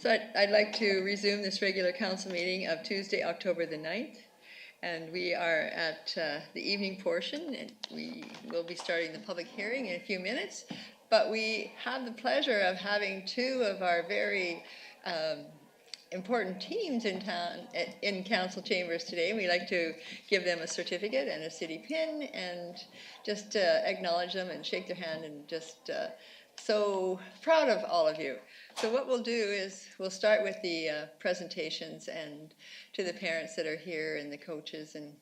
So I'd like to resume this regular council meeting of Tuesday, October the 9th. And we are at the evening portion, and we will be starting the public hearing in a few minutes. But we have the pleasure of having two of our very important teams in town, in council chambers today. We like to give them a certificate and a city pin and just acknowledge them and shake their hand and just so proud of all of you. So what we'll do is we'll start with the presentations and to the parents that are here and the coaches, and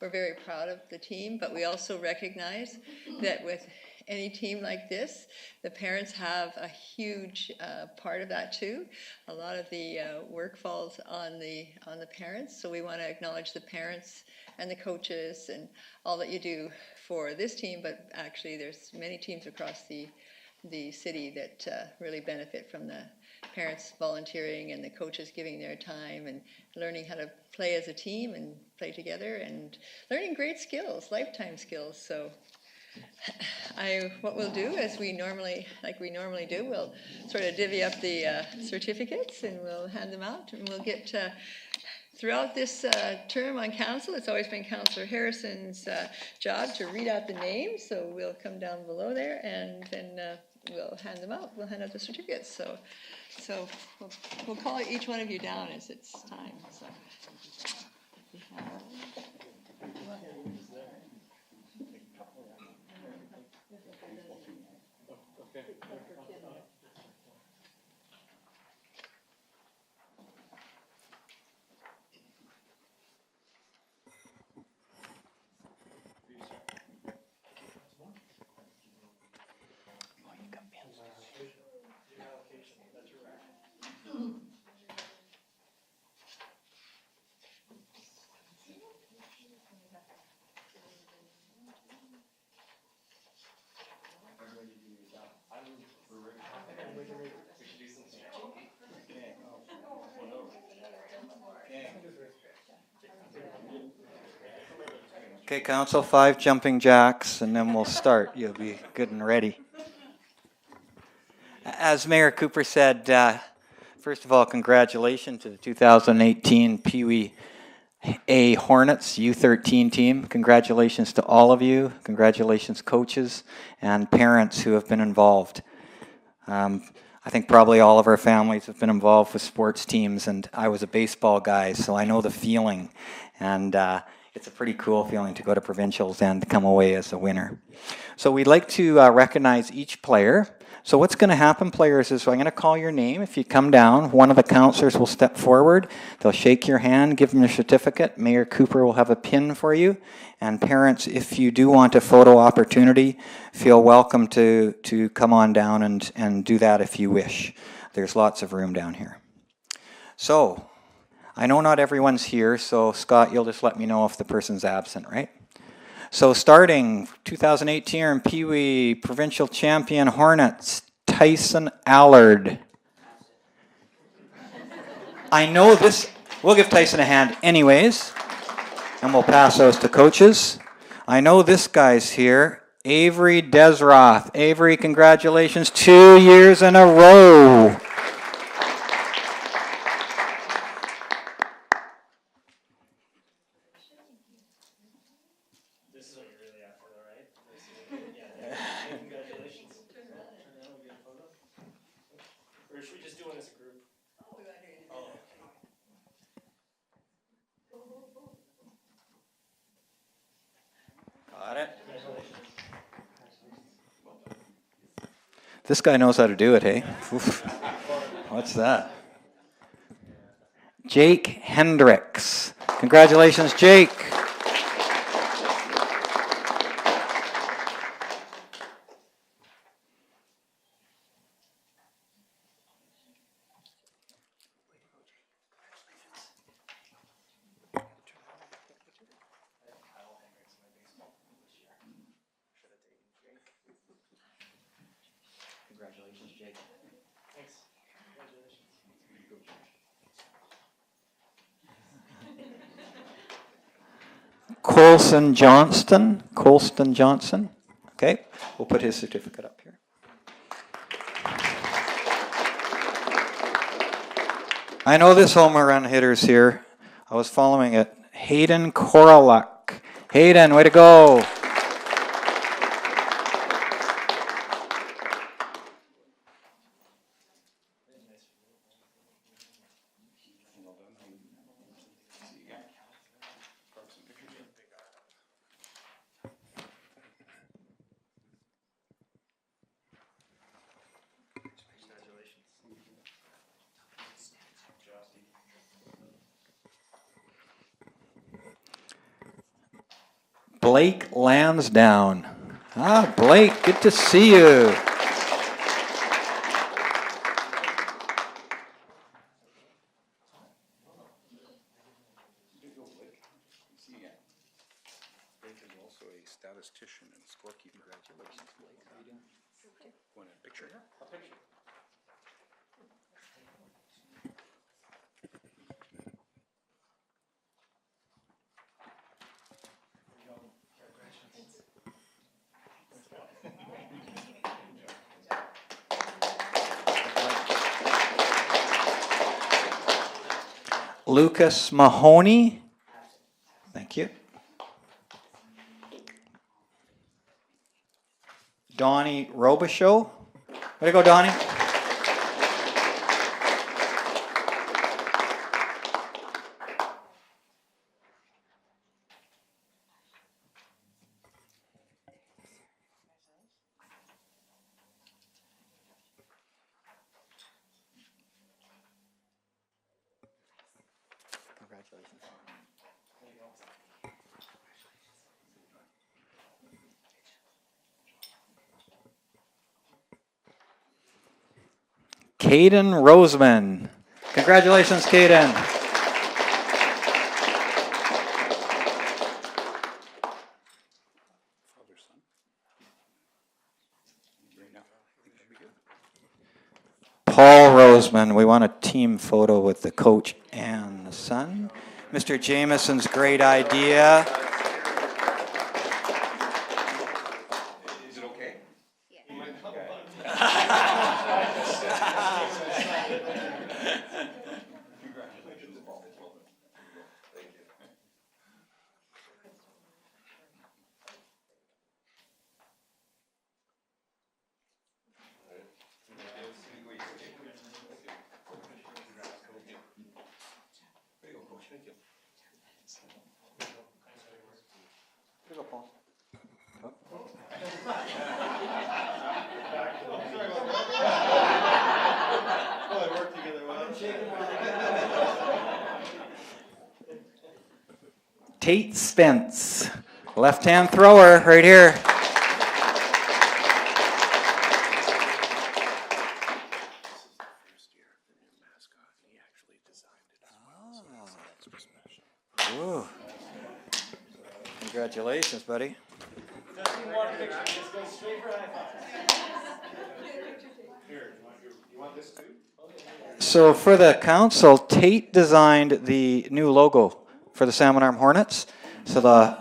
we're very proud of the team, but we also recognize that with any team like this, the parents have a huge part of that too. A lot of the work falls on the parents, so we want to acknowledge the parents and the coaches and all that you do for this team, but actually there's many teams across the city that really benefit from the parents volunteering and the coaches giving their time and learning how to play as a team and play together and learning great skills, lifetime skills. So what we'll do is we normally do, we'll sort of divvy up the certificates and we'll hand them out, and we'll get throughout this term on council, it's always been Councillor Harrison's job to read out the names, so we'll come down below there and then we'll hand them out. We'll hand out the certificates. So we'll call each one of you down as it's time. So. Okay, Council, 5 jumping jacks, and then we'll start. You'll be good and ready. As Mayor Cooper said, first of all, congratulations to the 2018 Pee Wee A Hornets U13 team. Congratulations to all of you. Congratulations, coaches and parents who have been involved. I think probably all of our families have been involved with sports teams, and I was a baseball guy, so I know the feeling. And it's a pretty cool feeling to go to provincials and come away as a winner. So we'd like to recognize each player. So what's going to happen, players, is I'm going to call your name. If you come down, one of the counselors will step forward. They'll shake your hand, give them your certificate. Mayor Cooper will have a pin for you. And parents, if you do want a photo opportunity, feel welcome to come on down and do that if you wish. There's lots of room down here. So I know not everyone's here, so Scott, you'll just let me know if the person's absent, right? So starting 2018 Pee Wee Provincial Champion Hornets, Tyson Allard. I know this, we'll give Tyson a hand anyways, and we'll pass those to coaches. I know this guy's here, Avery Desroth. Avery, congratulations, 2 years in a row. Got it. This guy knows how to do it, hey? Oof. What's that? Jake Hendricks. Congratulations, Jake. Congratulations, Jake. Thanks. Colston Johnston. Okay, we'll put his certificate up here. I know this home run hitter's here. I was following it. Hayden Korolak. Hayden, way to go. Blake Lansdowne. Ah, Blake, good to see you. Blake is also a statistician and scorekeeper. Congratulations, Blake. How you doing? Want a picture? A picture. Lucas Mahoney. Thank you. Donnie Robichaux. Way to go, Donnie. Congratulations. Caden Roseman. Congratulations, Caden. Father, son. Right now. I think that'd be good. Paul Roseman. We want a team photo with the coach and the son. Mr. Jameson's great idea. Is it okay? Congratulations, Paul. Thank you. There you go, Coach. Thank you. Here you go, Paul. Tate Spence, left-hand thrower, right here. First year, the new mascot, and he actually designed it as well. So that's extra special. Ooh. Congratulations, buddy. So for the council, Tate designed the new logo for the Salmon Arm Hornets. So the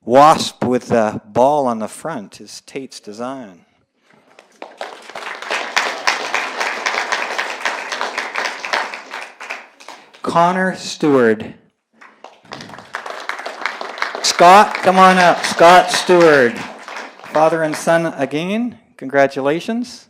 wasp with the ball on the front is Tate's design. Connor Stewart. Scott, come on up. Scott Stewart. Father and son again. Congratulations.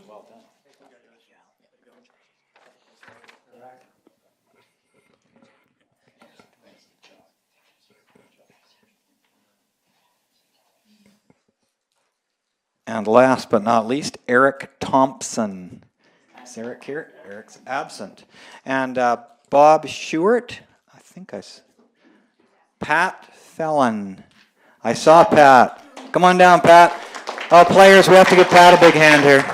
Well done. And last but not least, Eric Thompson. Is Eric here? Eric's absent. And Bob Shewart. I think Pat Fellon. I saw Pat. Come on down, Pat. Oh, players, we have to give Pat a big hand here.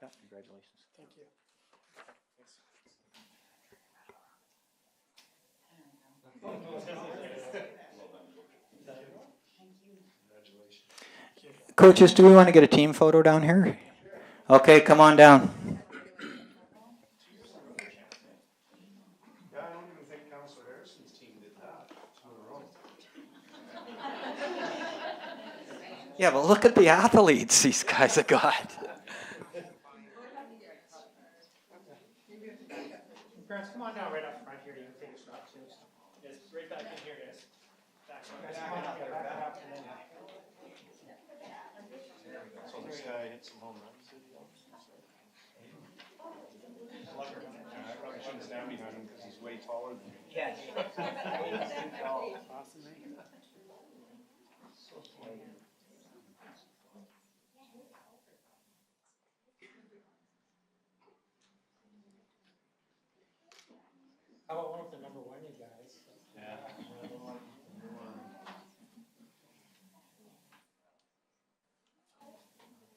Pat, congratulations. Thank you. Coaches, do we want to get a team photo down here? Okay, come on down. Yeah, I don't even think Councilor Harrison's team did that. 2 in a row. Yeah, but look at the athletes these guys have got. Parents, come on down right up front here. You can take a shot too. Yes, right back in here, guys. Back up. So this guy hit some home runs. I probably shouldn't stand behind him because he's way taller than me. Yeah. How about one with the number 1, you guys? Yeah. Two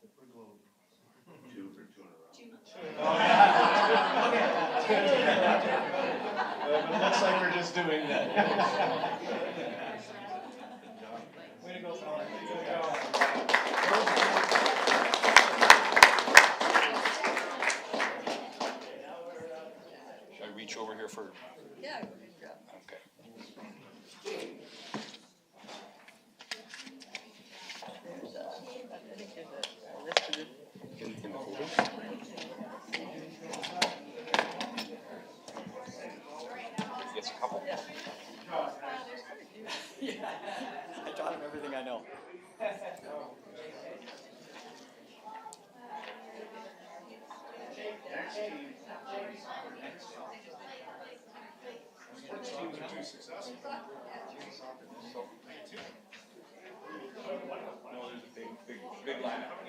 for 2 in a row. It looks like we're just doing that. Way to go, fellas. Way to go. Should I reach over here for? Yeah, go ahead and grab. Okay. There's I think there's a list of the In the folder? Yes, a couple. I taught him everything I know. Sports teams are too successful. No, there's a big lineup.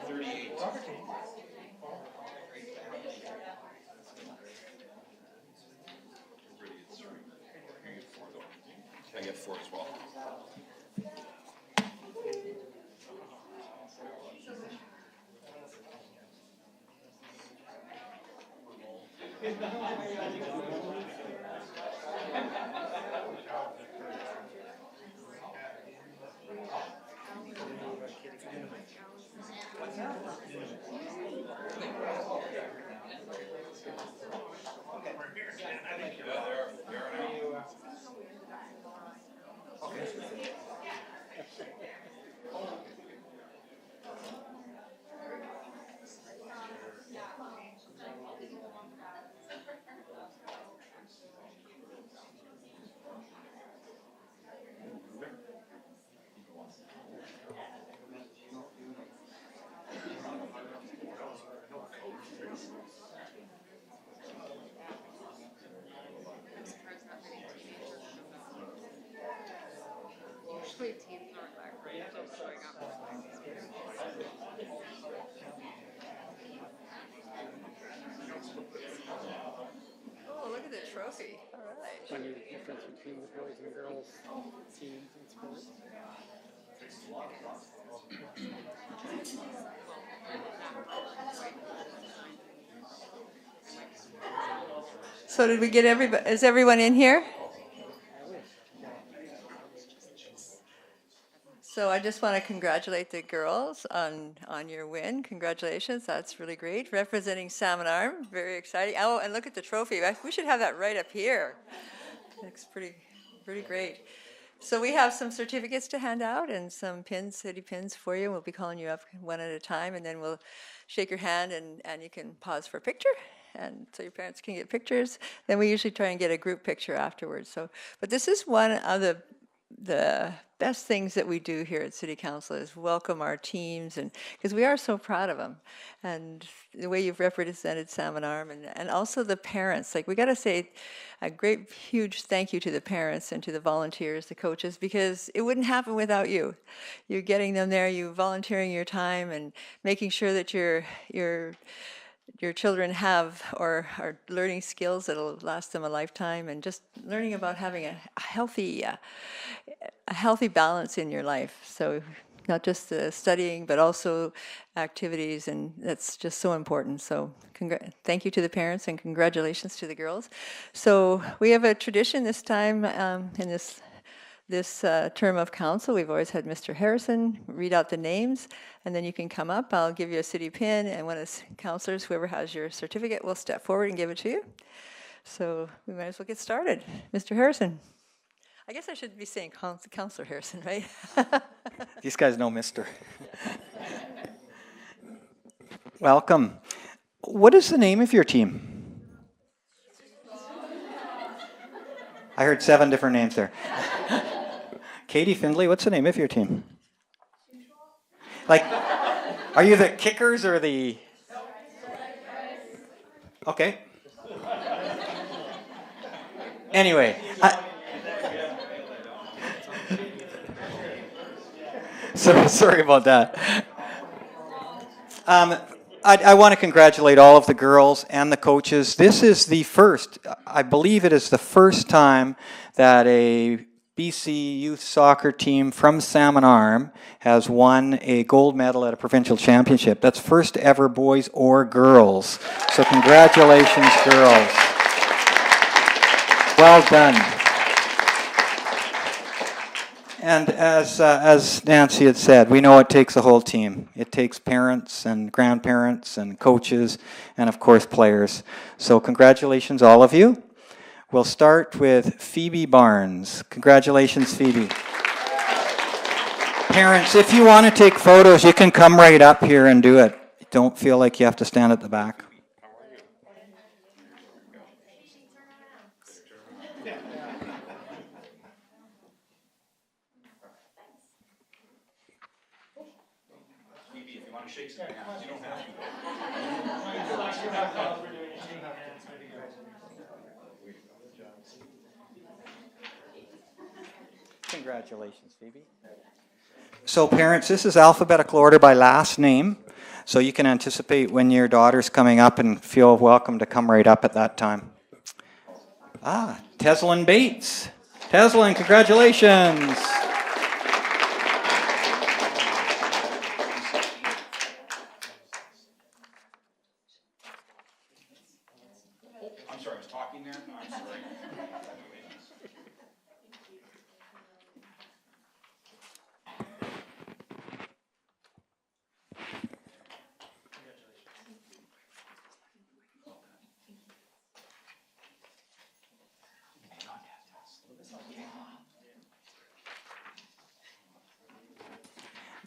38. Really, it's 3. You get 4 though. I get 4 as well. Usually teams aren't that great at showing up. Oh, look at the trophy. All right. Funny the difference between the boys and girls teams in sports. So did we get everybody? Is everyone in here? So I just want to congratulate the girls on your win. Congratulations, that's really great. Representing Salmon Arm, very exciting. Oh, and look at the trophy. We should have that right up here. Looks pretty great. So we have some certificates to hand out and some pins, city pins for you. We'll be calling you up one at a time, and then we'll shake your hand and you can pause for a picture. And so your parents can get pictures. Then we usually try and get a group picture afterwards. So, but this is one of the best things that we do here at City Council is welcome our teams, and because we are so proud of them, and the way you've represented Salmon Arm, and also the parents. Like, we got to say a great, huge thank you to the parents and to the volunteers, the coaches, because it wouldn't happen without you. You getting them there, you volunteering your time, and making sure that your children have or are learning skills that'll last them a lifetime, and just learning about having a healthy balance in your life. So not just the studying, but also activities, and that's just so important. So thank you to the parents and congratulations to the girls. So we have a tradition this time in this term of council. We've always had Mr. Harrison read out the names, and then you can come up. I'll give you a city pin, and one of the councilors, whoever has your certificate, will step forward and give it to you. So we might as well get started. Mr. Harrison. I guess I should be saying Councilor Harrison, right? These guys know Mister. Welcome. What is the name of your team? I heard 7 different names there. Katie Findlay, what's the name of your team? Like, are you the kickers or the... Okay. Anyway. So sorry about that. I want to congratulate all of the girls and the coaches. This is the first, I believe it is the first time that a BC youth soccer team from Salmon Arm has won a gold medal at a provincial championship. That's first ever boys or girls. So congratulations, girls. Well done. And as Nancy had said, we know it takes a whole team. It takes parents and grandparents and coaches and, of course, players. So congratulations, all of you. We'll start with Phoebe Barnes. Congratulations, Phoebe. Parents, if you want to take photos, you can come right up here and do it. Don't feel like you have to stand at the back. Congratulations, Phoebe. So parents, this is alphabetical order by last name, so you can anticipate when your daughter's coming up and feel welcome to come right up at that time. Teslin Bates. Teslin, congratulations. I'm sorry, I was talking there? No, I'm sorry.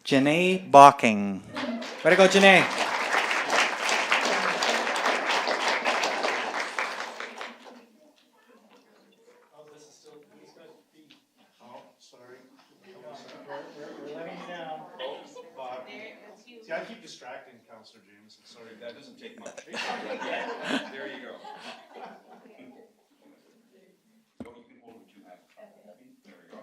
Janae Balking. Way to go, Janae. We're letting you down. Bob. See, I keep distracting Councillor James. Sorry. That doesn't take much. There you go. So you can hold what you have. There we go.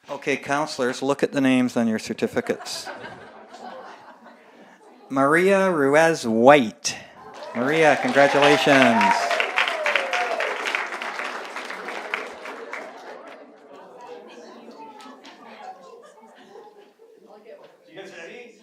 Okay, counselors, look at the names on your certificates. Maria Ruiz White. Maria, congratulations. You guys ready?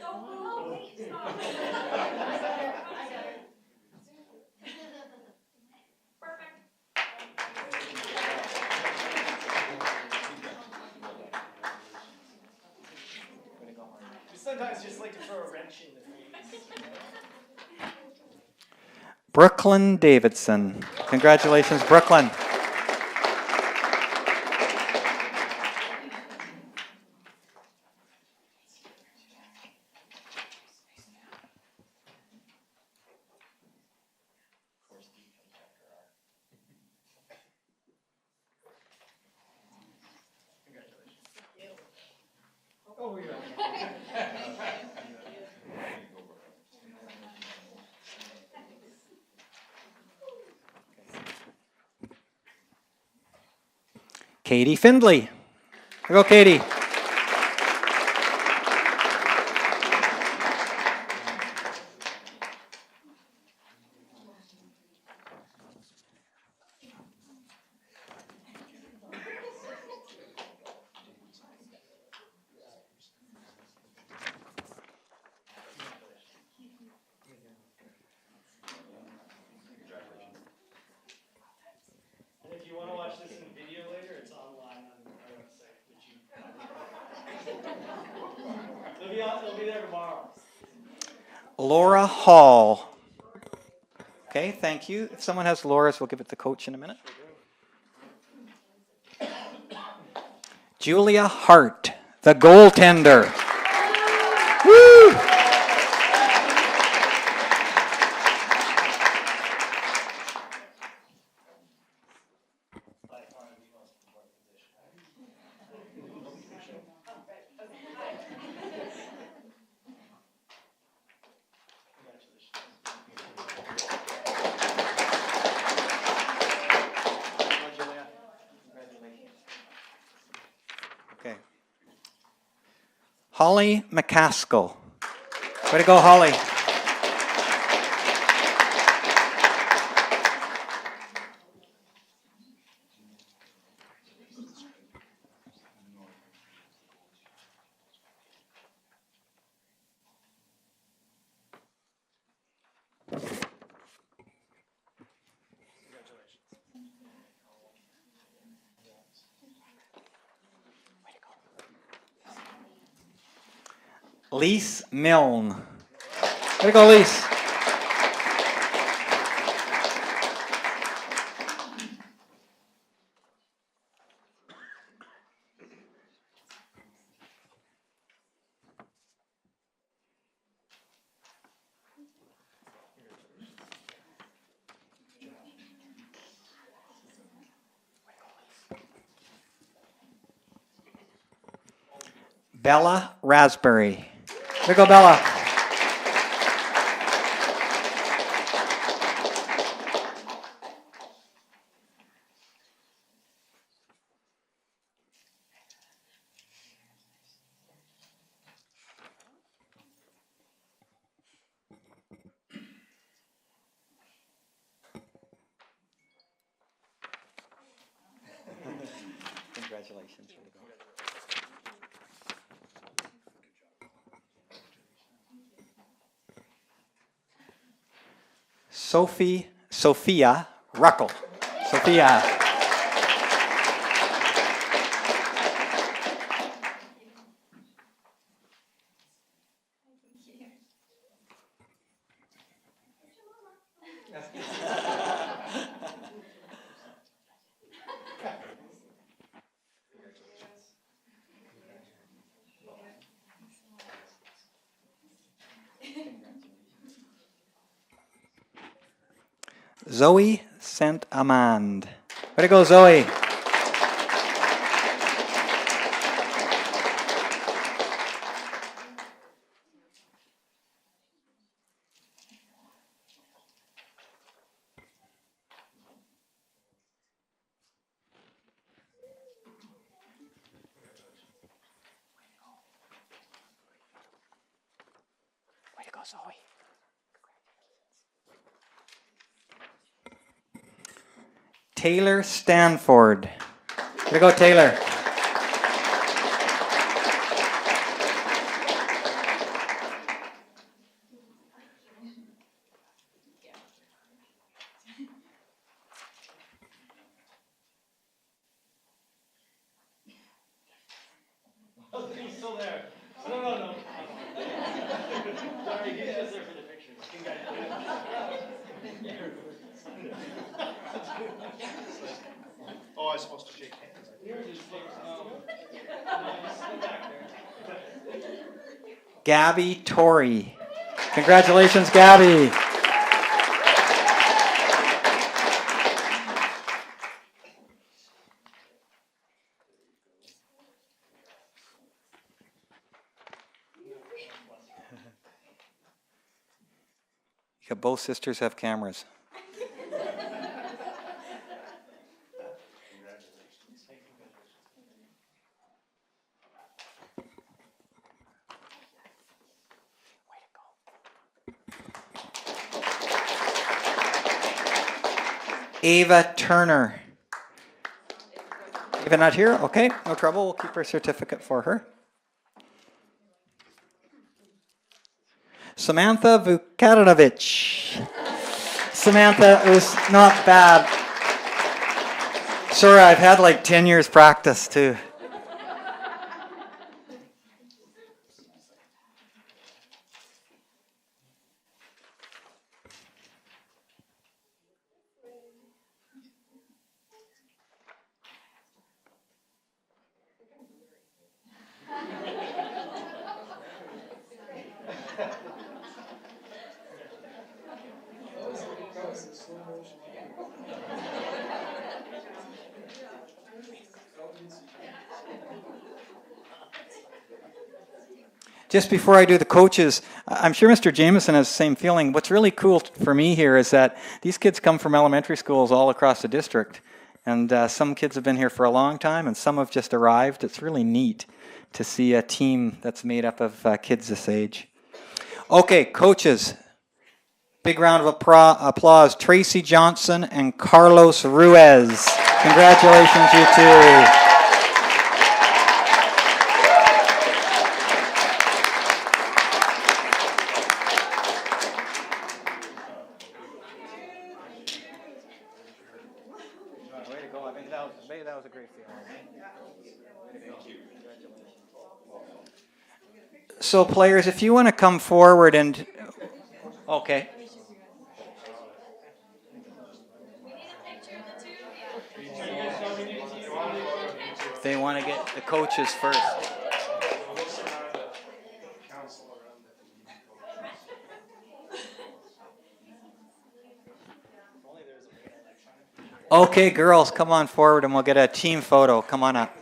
We sometimes just like to throw a wrench in the face. Brooklyn Davidson. Congratulations, Brooklyn. Katie Findlay. Go, Katie. And if you want to watch this in video later, it's online on our website, which you it'll be there tomorrow. Laura Hall. Okay, thank you. If someone has Laura's, we'll give it to coach in a minute. Julia Hart, the goaltender. Woo! Okay. Holly McCaskill. Way to go, Holly. Lise Milne. Way to go, Lise. Bella Raspberry. There you go, Bella. Congratulations. Sophia Ruckle. Sophia. Zoe Saint Amand. Way to go, Zoe. Way to go, Zoe. Taylor Stanford. Way to go, Taylor. He's still there. No. Sorry, he's just there for the pictures. Oh, I was supposed to shake hands. Gabby Torrey. Congratulations, Gabby. Yeah, both sisters have cameras. Ava Turner. Ava not here? Okay, no trouble. We'll keep her certificate for her. Samantha Vukadinovic. Samantha, it was not bad. Sorry, I've had like 10 years practice too. Just before I do the coaches, I'm sure Mr. Jameson has the same feeling. What's really cool for me here is that these kids come from elementary schools all across the district. And some kids have been here for a long time, and some have just arrived. It's really neat to see a team that's made up of kids this age. Okay, coaches. Big round of applause. Tracy Johnson and Carlos Ruiz. Congratulations, you two. That was a great feeling. So players, if you want to come forward and... Okay. They want to get the coaches first. Okay, girls, come on forward and we'll get a team photo. Come on up.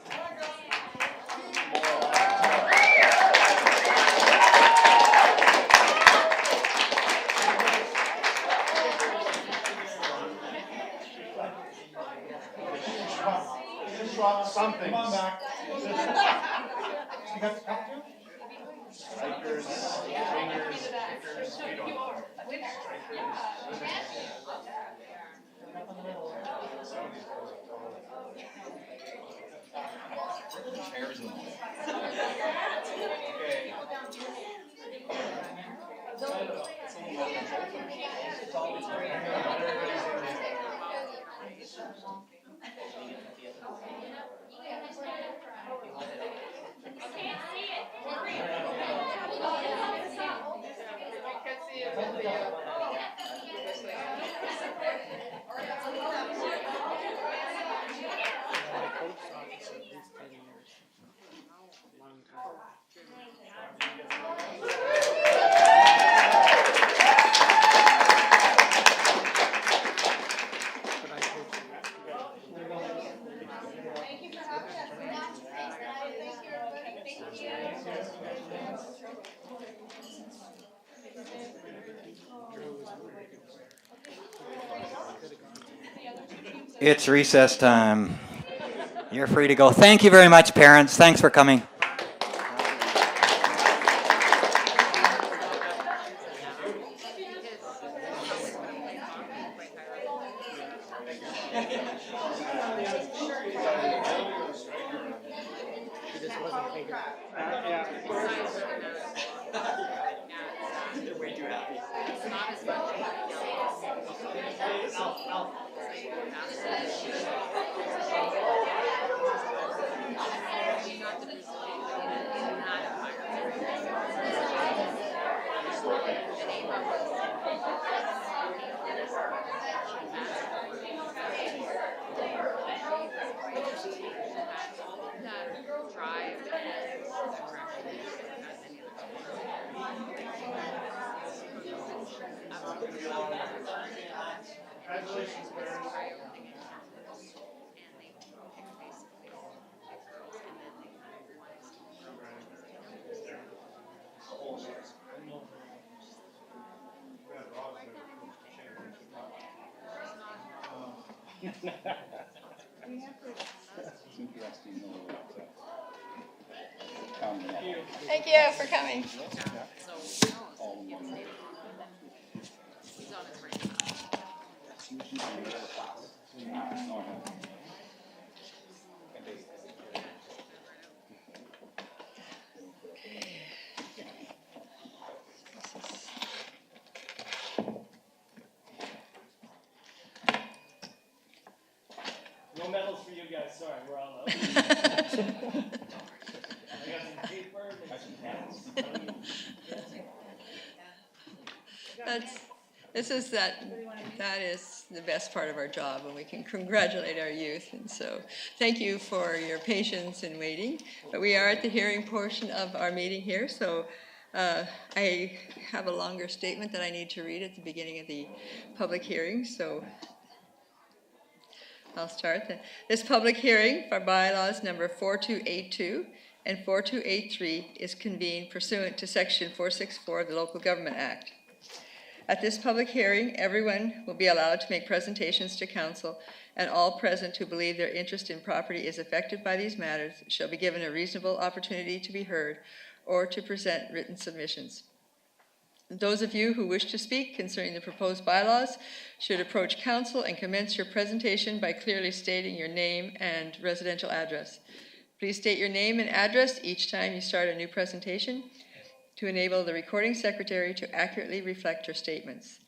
Something. Come on back. You got the cup too? Strikers, wingers, kickers, we don't know. It's recess time. You're free to go. Thank you very much, parents. Thanks for coming. Thank you for coming. No medals for you guys, sorry, we're all out. I got some paper, got some cats. That is the best part of our job, and we can congratulate our youth. And so thank you for your patience in waiting. But we are at the hearing portion of our meeting here, so I have a longer statement that I need to read at the beginning of the public hearing, so I'll start. This public hearing for bylaws number 4282 and 4283 is convened pursuant to section 464 of the Local Government Act. At this public hearing, everyone will be allowed to make presentations to council, and all present who believe their interest in property is affected by these matters shall be given a reasonable opportunity to be heard or to present written submissions. Those of you who wish to speak concerning the proposed bylaws should approach council and commence your presentation by clearly stating your name and residential address. Please state your name and address each time you start a new presentation to enable the recording secretary to accurately reflect your statements.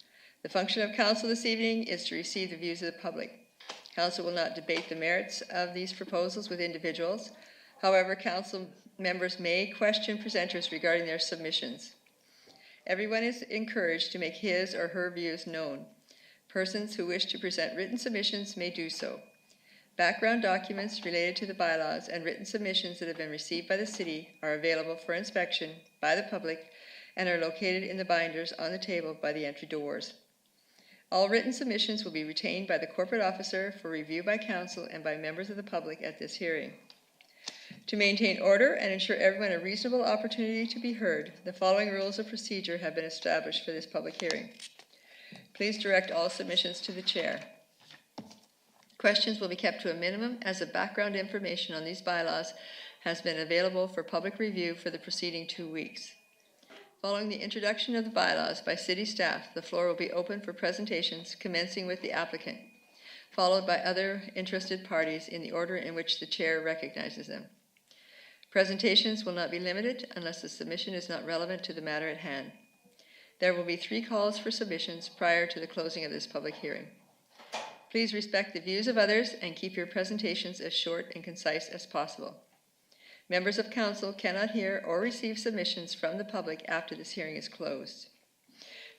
The function of council this evening is to receive the views of the public. Council will not debate the merits of these proposals with individuals. However, council members may question presenters regarding their submissions. Everyone is encouraged to make his or her views known. Persons who wish to present written submissions may do so. Background documents related to the bylaws and written submissions that have been received by the city are available for inspection by the public and are located in the binders on the table by the entry doors. All written submissions will be retained by the corporate officer for review by council and by members of the public at this hearing. To maintain order and ensure everyone a reasonable opportunity to be heard, the following rules of procedure have been established for this public hearing. Please direct all submissions to the chair. Questions will be kept to a minimum as the background information on these bylaws has been available for public review for the preceding 2 weeks. Following the introduction of the bylaws by city staff, the floor will be open for presentations, commencing with the applicant, followed by other interested parties in the order in which the chair recognizes them. Presentations will not be limited unless the submission is not relevant to the matter at hand. There will be 3 calls for submissions prior to the closing of this public hearing. Please respect the views of others and keep your presentations as short and concise as possible. Members of council cannot hear or receive submissions from the public after this hearing is closed.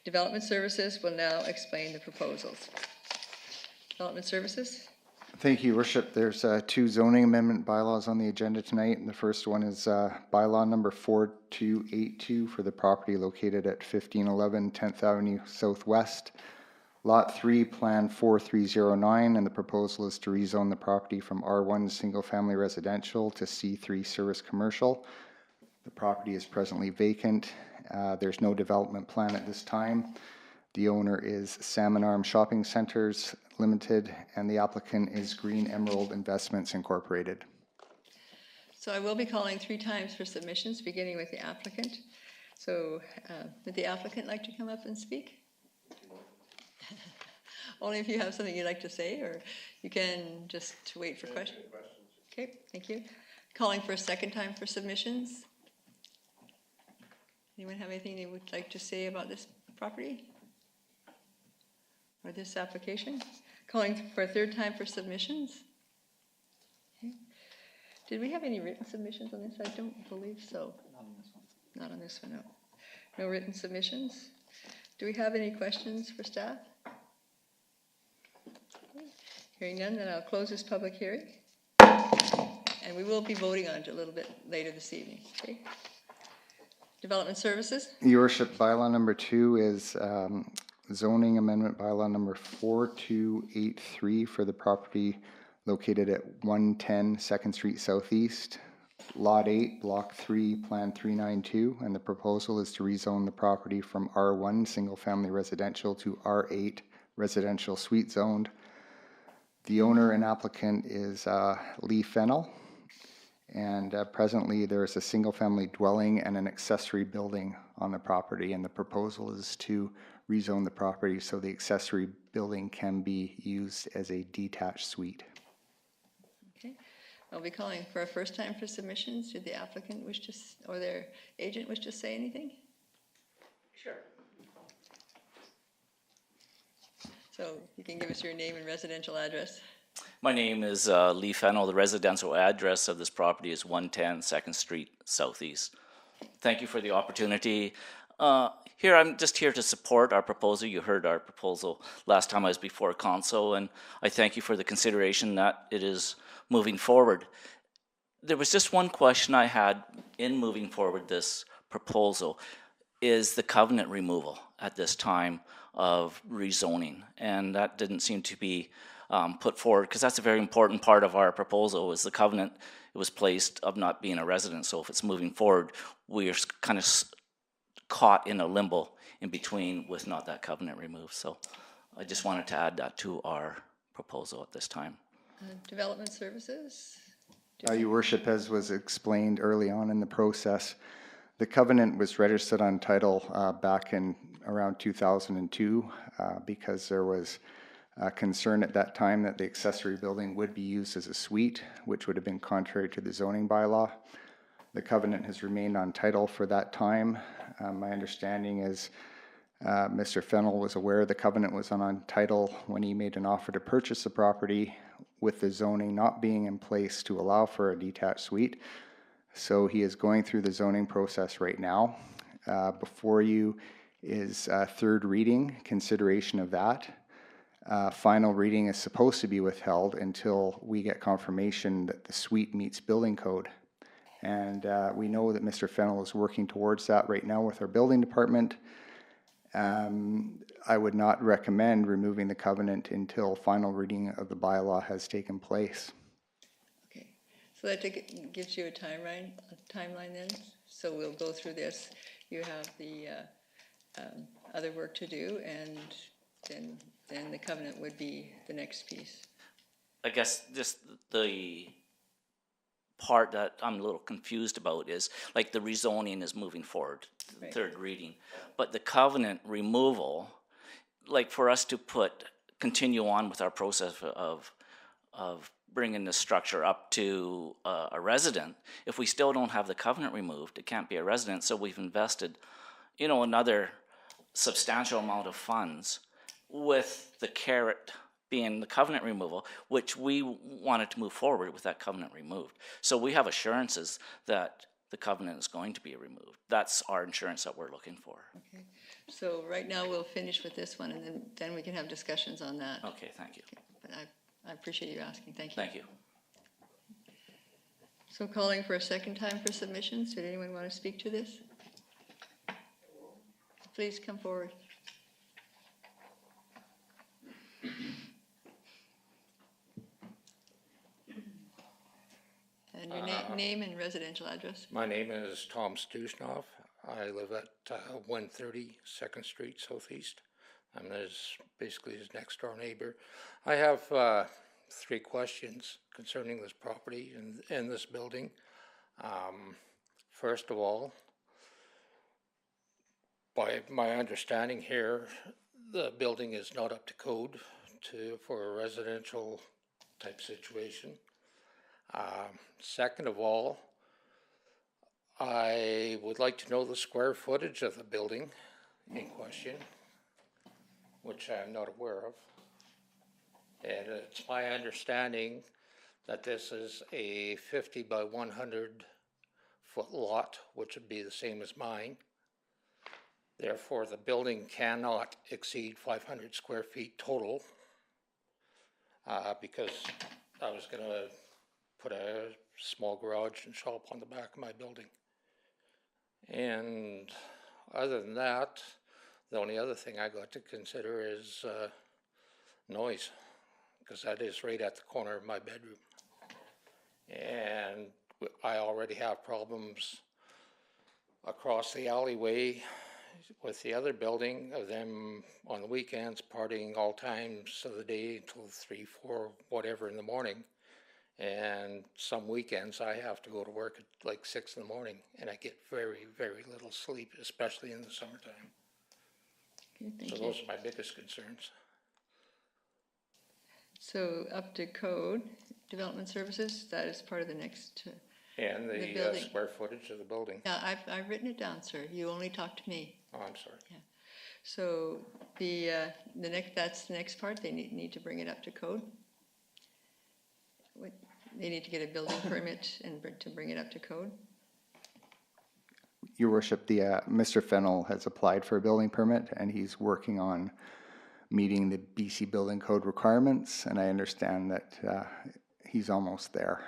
Development Services will now explain the proposals. Development Services? Thank you, Worship. There's 2 zoning amendment bylaws on the agenda tonight, and the first one is bylaw number 4282 for the property located at 1511 10th Avenue Southwest. Lot 3, Plan 4309, and the proposal is to rezone the property from R1 single-family residential to C3 service commercial. The property is presently vacant. There's no development plan at this time. The owner is Salmon Arm Shopping Centers Limited, and the applicant is Green Emerald Investments Incorporated. So I will be calling 3 times for submissions, beginning with the applicant. So would the applicant like to come up and speak? Only if you have something you'd like to say, or you can just wait for questions. Okay, thank you. Calling for a second time for submissions. Anyone have anything they would like to say about this property or this application? Calling for a third time for submissions. Okay. Did we have any written submissions on this? I don't believe so. Not on this one. Not on this one, no. No written submissions. Do we have any questions for staff? Hearing none, then I'll close this public hearing. And we will be voting on it a little bit later this evening. Okay. Development Services. Your Worship, bylaw number 2 is zoning amendment bylaw number 4283 for the property located at 110 2nd Street Southeast, Lot 8, Block 3, Plan 392, and the proposal is to rezone the property from R1 single-family residential to R8 residential suite zoned. The owner and applicant is Lee Fennell, and presently there is a single-family dwelling and an accessory building on the property, and the proposal is to rezone the property so the accessory building can be used as a detached suite. Okay. I'll be calling for a first time for submissions. Did the applicant wish to, or their agent wish to say anything? Sure. So you can give us your name and residential address. My name is Lee Fennell. The residential address of this property is 110 2nd Street Southeast. Thank you for the opportunity. I'm just here to support our proposal. You heard our proposal last time I was before council, and I thank you for the consideration that it is moving forward. There was just one question I had in moving forward this proposal, is the covenant removal at this time of rezoning, and that didn't seem to be put forward, because that's a very important part of our proposal, is the covenant. It was placed of not being a resident, so if it's moving forward, we are kind of caught in a limbo in between with not that covenant removed. So I just wanted to add that to our proposal at this time. Development services? Your worship, as was explained early on in the process, the covenant was registered on title back in around 2002 because there was concern at that time that the accessory building would be used as a suite, which would have been contrary to the zoning bylaw. The covenant has remained on title for that time. My understanding is Mr. Fennell was aware the covenant was on title when he made an offer to purchase the property, with the zoning not being in place to allow for a detached suite. So he is going through the zoning process right now. Before you is third reading, consideration of that. Final reading is supposed to be withheld until we get confirmation that the suite meets building code. And we know that Mr. Fennell is working towards that right now with our building department. I would not recommend removing the covenant until final reading of the bylaw has taken place. Okay, so that gives you a timeline then. So we'll go through this. You have the other work to do, and then the covenant would be the next piece. I guess just the part that I'm a little confused about is, like, the rezoning is moving forward, Right. third reading, but the covenant removal, like, for us to continue on with our process of bringing the structure up to a resident, if we still don't have the covenant removed, it can't be a resident. So we've invested, another substantial amount of funds with the carrot being the covenant removal, which we wanted to move forward with that covenant removed. So we have assurances that the covenant is going to be removed. That's our insurance that we're looking for. Okay, so right now we'll finish with this one, and then we can have discussions on that. Okay, thank you. Okay, but I appreciate you asking. Thank you. Thank you. So calling for a second time for submissions. Did anyone want to speak to this? Please come forward. And your name and residential address. My name is Tom Stusnoff. I live at 130 2nd Street Southeast. I'm basically his next door neighbor. I have 3 questions concerning this property and this building. First of all, by my understanding here, the building is not up to code for a residential type situation. Second of all, I would like to know the square footage of the building in question, which I'm not aware of. And it's my understanding that this is a 50 by 100 foot lot, which would be the same as mine. Therefore, the building cannot exceed 500 square feet total, because I was going to put a small garage and shop on the back of my building. And other than that, the only other thing I got to consider is noise, because that is right at the corner of my bedroom. And I already have problems across the alleyway with the other building of them on the weekends partying all times of the day until 3, 4, whatever in the morning. And some weekends I have to go to work at like 6 in the morning, and I get very, very little sleep, especially in the summertime. Okay, thank So you. those are my biggest concerns. So up to code, development services, that is part of the next, And The the building. square footage of the building. yeah, I've written it down, sir. You only talk to me. Oh, I'm sorry. So that's the next part. They need to bring it up to code. They need to get a building permit and to bring it up to code. Your worship, Mr. Fennell has applied for a building permit and he's working on meeting the BC building code requirements, and I understand that he's almost there.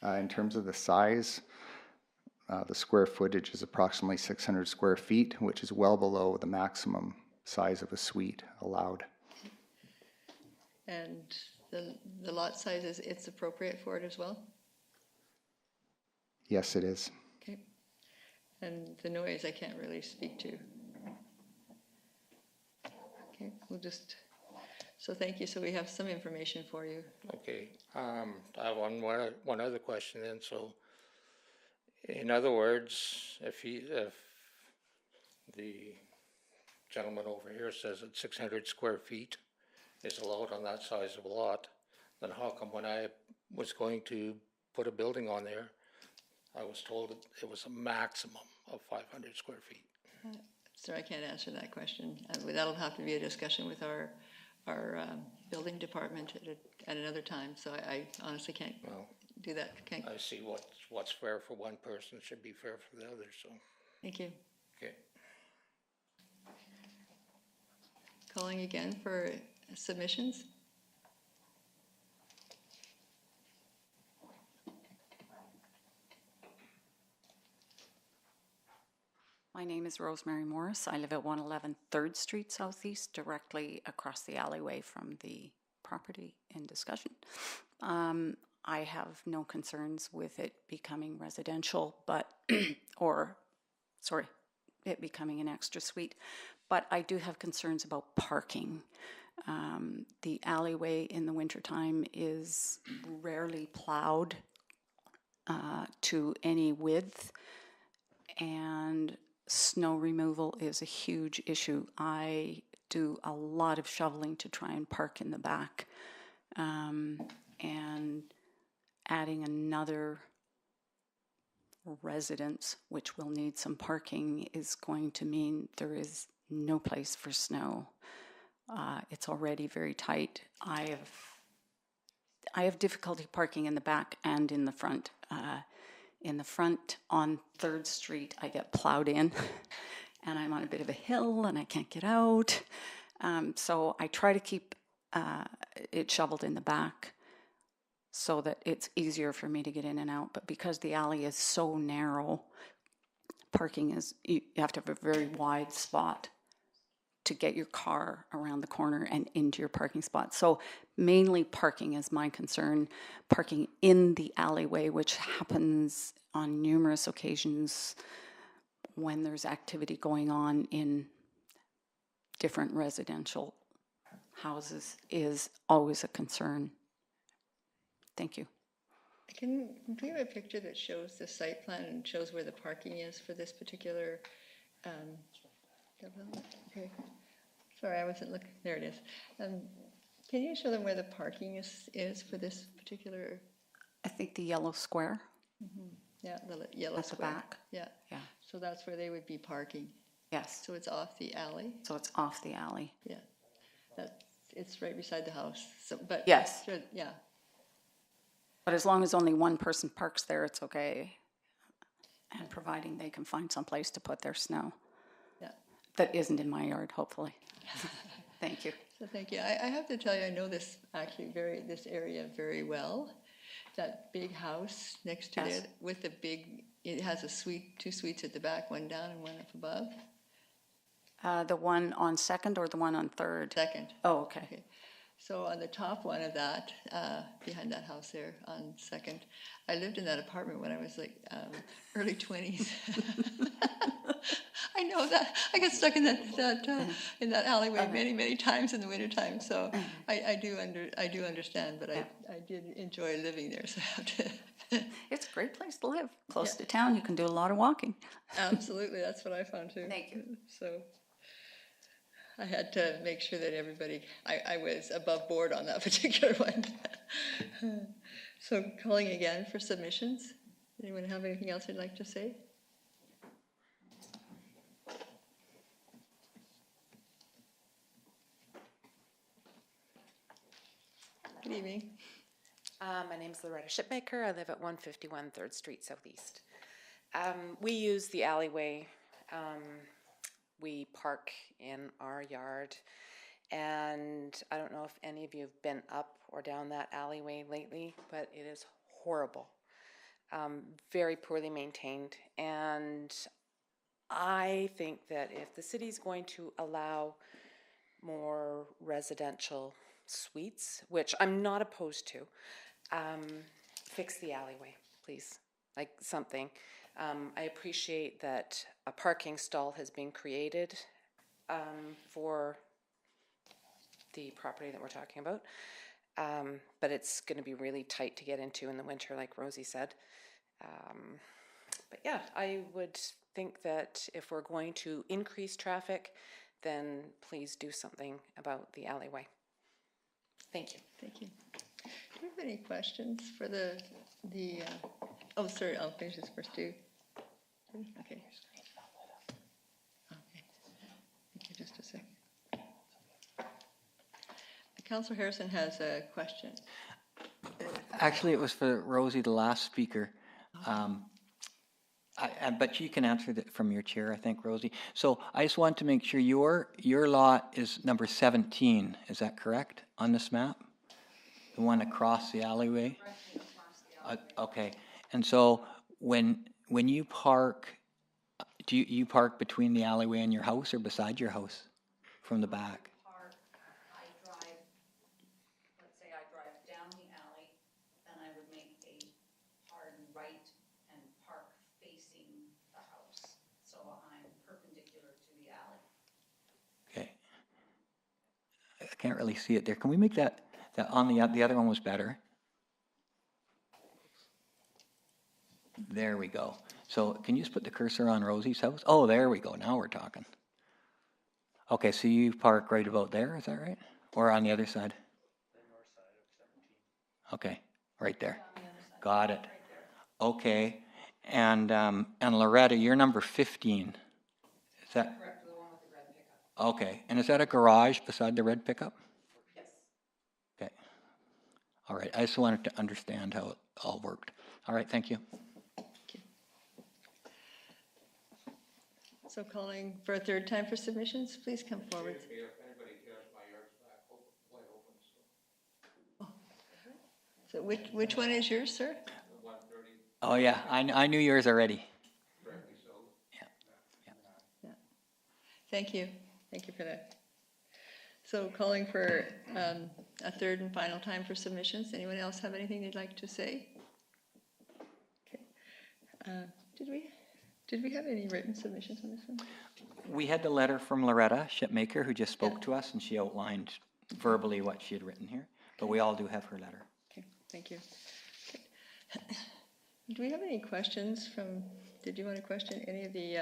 In terms of the size, the square footage is approximately 600 square feet, which is well below the maximum size of a suite allowed. And the lot size it's appropriate for it as well? Yes, it is. Okay. And the noise I can't really speak to. Okay, so thank you. So we have some information for you. Okay, I have one other question then. So, in other words, if the gentleman over here says that 600 square feet is allowed on that size of a lot, then how come when I was going to put a building on there, I was told it was a maximum of 500 square feet? Sir, I can't answer that question. That'll have to be a discussion with our building department at another time. So I honestly can't do that. I see what's fair for one person should be fair for the other, so. Thank you. Okay. Calling again for submissions. My name is Rosemary Morris. I live at 111 3rd Street Southeast, directly across the alleyway from the property in discussion. I have no concerns with it becoming residential, it becoming an extra suite, but I do have concerns about parking. The alleyway in the wintertime is rarely plowed to any width, and snow removal is a huge issue. I do a lot of shoveling to try and park in the back, and adding another residence, which will need some parking, is going to mean there is no place for snow. It's already very tight. I have difficulty parking in the back and in the front. In the front on 3rd Street, I get plowed in, and I'm on a bit of a hill, and I can't get out. So I try to keep it shoveled in the back so that it's easier for me to get in and out. But because the alley is so narrow, you have to have a very wide spot to get your car around the corner and into your parking spot. So mainly parking is my concern. Parking in the alleyway, which happens on numerous occasions when there's activity going on in different residential houses, is always a concern. Thank you. Can we have a picture that shows the site plan and shows where the parking is for this particular development? Okay. Sorry, I wasn't looking. There it is. Can you show them where the parking is for this particular? I think the yellow square. Mm-hmm. Yeah, the yellow at the square. back. Yeah. Yeah. So that's where they would be parking. Yes. So it's off the alley. So it's off the alley. Yeah. It's right beside the house. So, but Yes. Yeah. But as long as only one person parks there, it's okay. And providing they can find some place to put their snow. Yeah. That isn't in my yard, hopefully. Thank you. So thank you. I have to tell you, I know this area very well. That big house next to Yes. there with it has two suites at the back, one down and one up above. The one on 2nd or the one on 3rd? Second. Oh, okay. Okay. So on the top one of that, behind that house there on 2nd, I lived in that apartment when I was like early 20s. I know that. I got stuck in that alleyway many times in the wintertime. So I do understand, but I did enjoy living there. So I have to. It's a great place to live. Close to town, you can do a lot of walking. Absolutely, that's what I found too. Thank you. So, I had to make sure that everybody, I was above board on that particular one. So calling again for submissions. Anyone have anything else they'd like to say? Good evening. My name's Loretta Shipmaker. I live at 151 3rd Street Southeast. We use the alleyway. We park in our yard. And I don't know if any of you have been up or down that alleyway lately, but it is horrible. Very poorly maintained. And I think that if the city's going to allow more residential suites, which I'm not opposed to, fix the alleyway, please, like something. I appreciate that a parking stall has been created for the property that we're talking about, but it's going to be really tight to get into in the winter, like Rosie said. But yeah, I would think that if we're going to increase traffic, then please do something about the alleyway. Thank you. Thank you. Do you have any questions for the oh, sorry, I'll finish this first too. Okay. Okay. Thank you, just a second. Councillor Harrison has a question. Actually, it was for Rosie, the last speaker. But you can answer that from your chair, I think, Rosie. So I just want to make sure your lot is number 17. Is that correct on this map? The one across the alleyway? Okay. And so when you park, do you park between the alleyway and your house or beside your house from the back? Can't really see it there. Can we make that on the other one was better? There we go. So can you just put the cursor on Rosie's house? Oh, there we go. Now we're talking. Okay, so you park right about there, is that right? Or on the other side? The north side of 17. Okay, right there. Got it. Okay, and Loretta, you're number 15. Is that correct? Okay, and is that a garage beside the red pickup? Yes. Okay. All right, I just wanted to understand how it all worked. All right, thank you. So calling for a third time for submissions, please come forward. If anybody cares, my yard's wide open, so. So which one is yours, sir? 130. Oh yeah, I knew yours already. Correctly so. Yeah. Thank you. Thank you for that. So calling for a third and final time for submissions. Anyone else have anything they'd like to say? Okay. Did we have any written submissions on this one? We had the letter from Loretta Shipmaker, who just spoke to us, and she outlined verbally what she had written here. But we all do have her letter. Okay, thank you. Okay. Do we have any questions from? Did you want to question any of the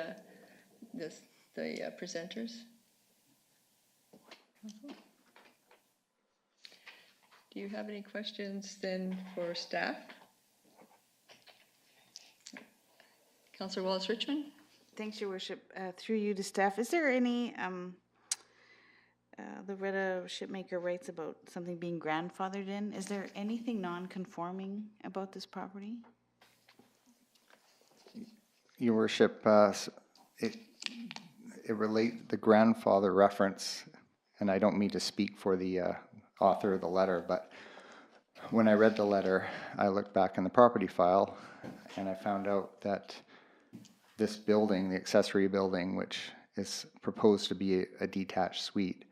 presenters? Do you have any questions then for staff? Councillor Wallace-Richmond? Thanks, Your Worship. Through you to staff, is there any, Loretta Shipmaker writes about something being grandfathered in. Is there anything non-conforming about this property? Your Worship, it the grandfather reference, and I don't mean to speak for the author of the letter, but when I read the letter, I looked back in the property file and I found out that this building, the accessory building, which is proposed to be a detached suite,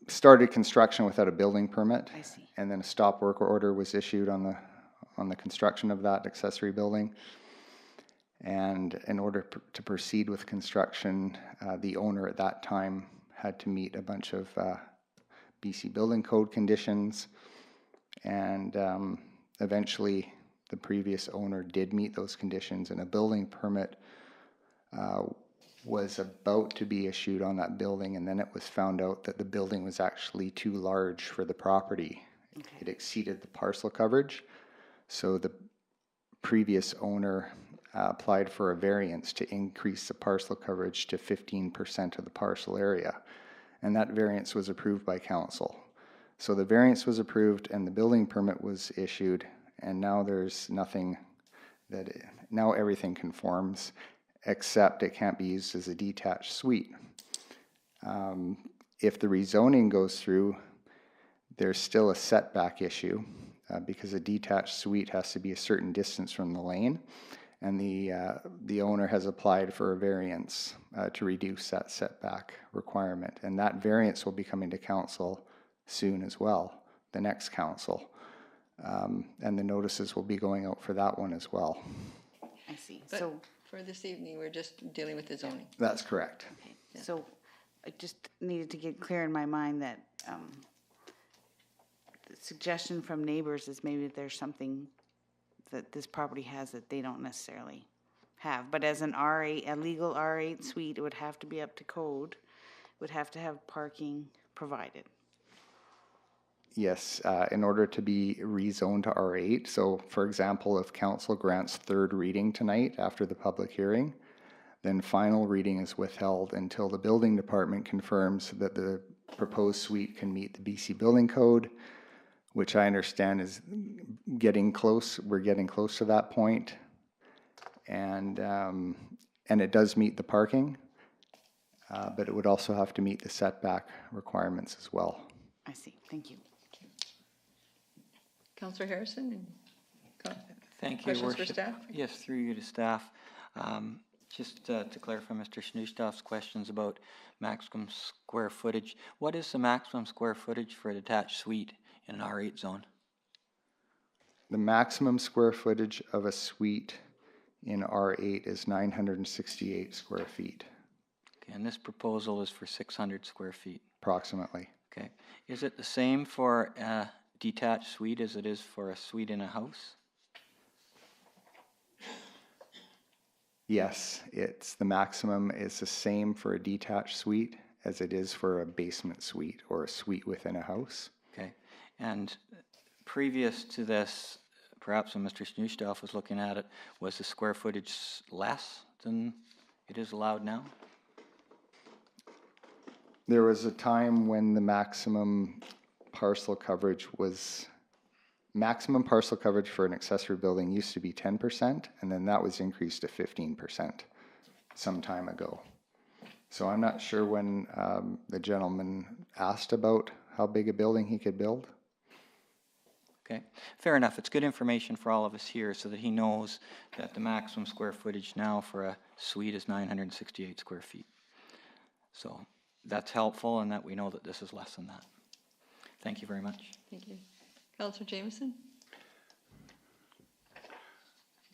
started construction without a building permit. I see. And then a stop work order was issued on the construction of that accessory building. And in order to proceed with construction, the owner at that time had to meet a bunch of BC Building Code conditions, and eventually the previous owner did meet those conditions, and a building permit was about to be issued on that building, and then it was found out that the building was actually too large for the property. It exceeded the parcel coverage, so the previous owner applied for a variance to increase the parcel coverage to 15% of the parcel area, and that variance was approved by council. So the variance was approved and the building permit was issued, and now there's nothing that, now everything conforms, except it can't be used as a detached suite. If the rezoning goes through, there's still a setback issue because a detached suite has to be a certain distance from the lane, and the owner has applied for a variance to reduce that setback requirement, and that variance will be coming to council soon as well, the next council, and the notices will be going out for that one as well. I see. But So, for this evening, we're just dealing with the zoning. That's correct. okay. So I just needed to get clear in my mind that the suggestion from neighbors is maybe there's something that this property has that they don't necessarily have. But as an R8, a legal R8 suite, it would have to be up to code, would have to have parking provided. Yes, in order to be rezoned to R8. So for example, if council grants third reading tonight after the public hearing, then final reading is withheld until the building department confirms that the proposed suite can meet the BC building code, which I understand is getting close. We're getting close to that point. And it does meet the parking, but it would also have to meet the setback requirements as well. I see. Thank you. Councillor Harrison? Thank you, Questions for Worship. staff? Yes, through you to staff. Just to clarify Mr. Schneestaff's questions about maximum square footage. What is the maximum square footage for a detached suite in an R8 zone? The maximum square footage of a suite in R8 is 968 square feet, Okay, and this proposal is for 600 square feet. approximately. Okay. Is it the same for a detached suite as it is for a suite in a house? Yes, the maximum is the same for a detached suite as it is for a basement suite or a suite within a house. Okay. And previous to this, perhaps when Mr. Schneestaff was looking at it, was the square footage less than it is allowed now? There was a time when the maximum parcel coverage for an accessory building used to be 10%, and then that was increased to 15% some time ago. So I'm not sure when the gentleman asked about how big a building he could build. Okay, fair enough. It's good information for all of us here so that he knows that the maximum square footage now for a suite is 968 square feet. So that's helpful, and that we know that this is less than that. Thank you very much. Thank you. Councillor Jameson?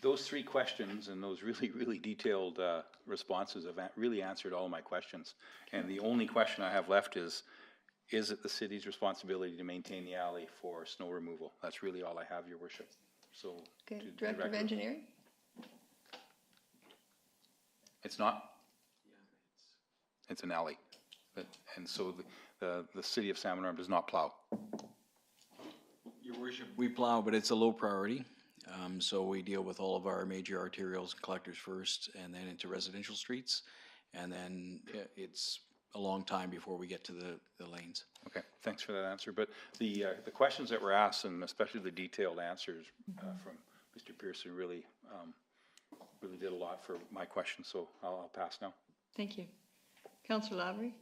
Those three questions and those really, really detailed responses have really answered all of my questions. And the only question I have left is it the city's responsibility to maintain the alley for snow removal? That's really all I have, Your Worship. So, Okay, Director of Engineering? It's not? It's an alley. And so the city of Salmon Arm does not plow. Your Worship, we plow, but it's a low priority. So we deal with all of our major arterials and collectors first, and then into residential streets. And then it's a long time before we get to the lanes. Okay, thanks for that answer. But the questions that were asked, and especially the detailed answers from Mr. Pearson, really did a lot for my questions. So I'll pass now. Thank you. Councillor Lavery?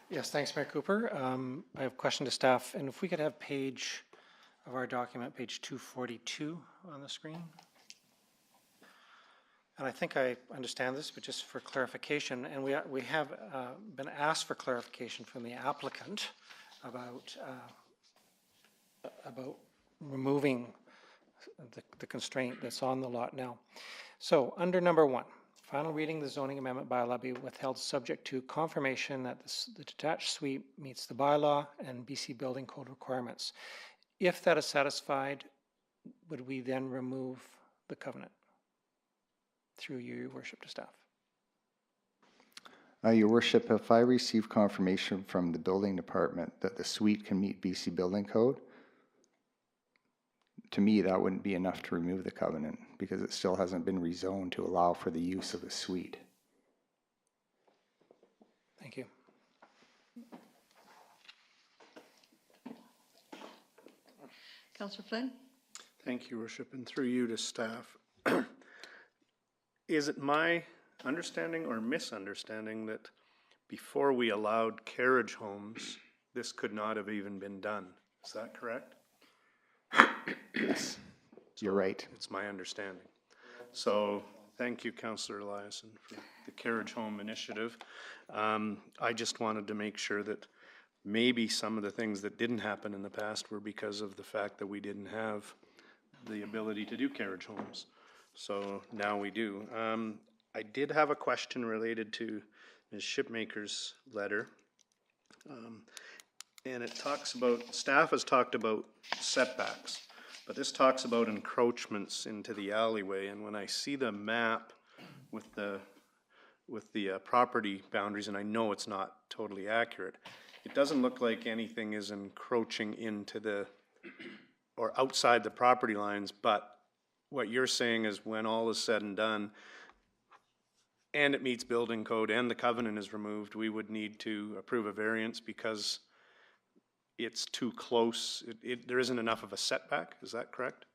Yes, thanks, Mayor Cooper. I have a question to staff, and if we could have page of our document, page 242 on the screen. And I think I understand this, but just for clarification, and we have been asked for clarification from the applicant about removing the constraint that's on the lot now. So under number 1, final reading, the zoning amendment bylaw be withheld subject to confirmation that the detached suite meets the bylaw and BC building code requirements. If that is satisfied, would we then remove the covenant? Through you, Your Worship, to staff. Your worship, if I receive confirmation from the building department that the suite can meet BC building code, to me, that wouldn't be enough to remove the covenant because it still hasn't been rezoned to allow for the use of a suite. Thank you. Councillor Flynn? Thank you, Worship, and through you to staff. Is it my understanding or misunderstanding that before we allowed carriage homes, this could not have even been done? Is that correct? Yes, you're right. It's my understanding. So thank you, Councillor Eliason, for the carriage home initiative. I just wanted to make sure that maybe some of the things that didn't happen in the past were because of the fact that we didn't have the ability to do carriage homes. So now we do. I did have a question related to Ms. Shipmaker's letter. And it talks about, staff has talked about setbacks, but this talks about encroachments into the alleyway. And when I see the map with the property boundaries, and I know it's not totally accurate, it doesn't look like anything is encroaching into the, or outside the property lines, but what you're saying is when all is said and done, and it meets building code and the covenant is removed, we would need to approve a variance because it's too close, there isn't enough of a setback, is that correct?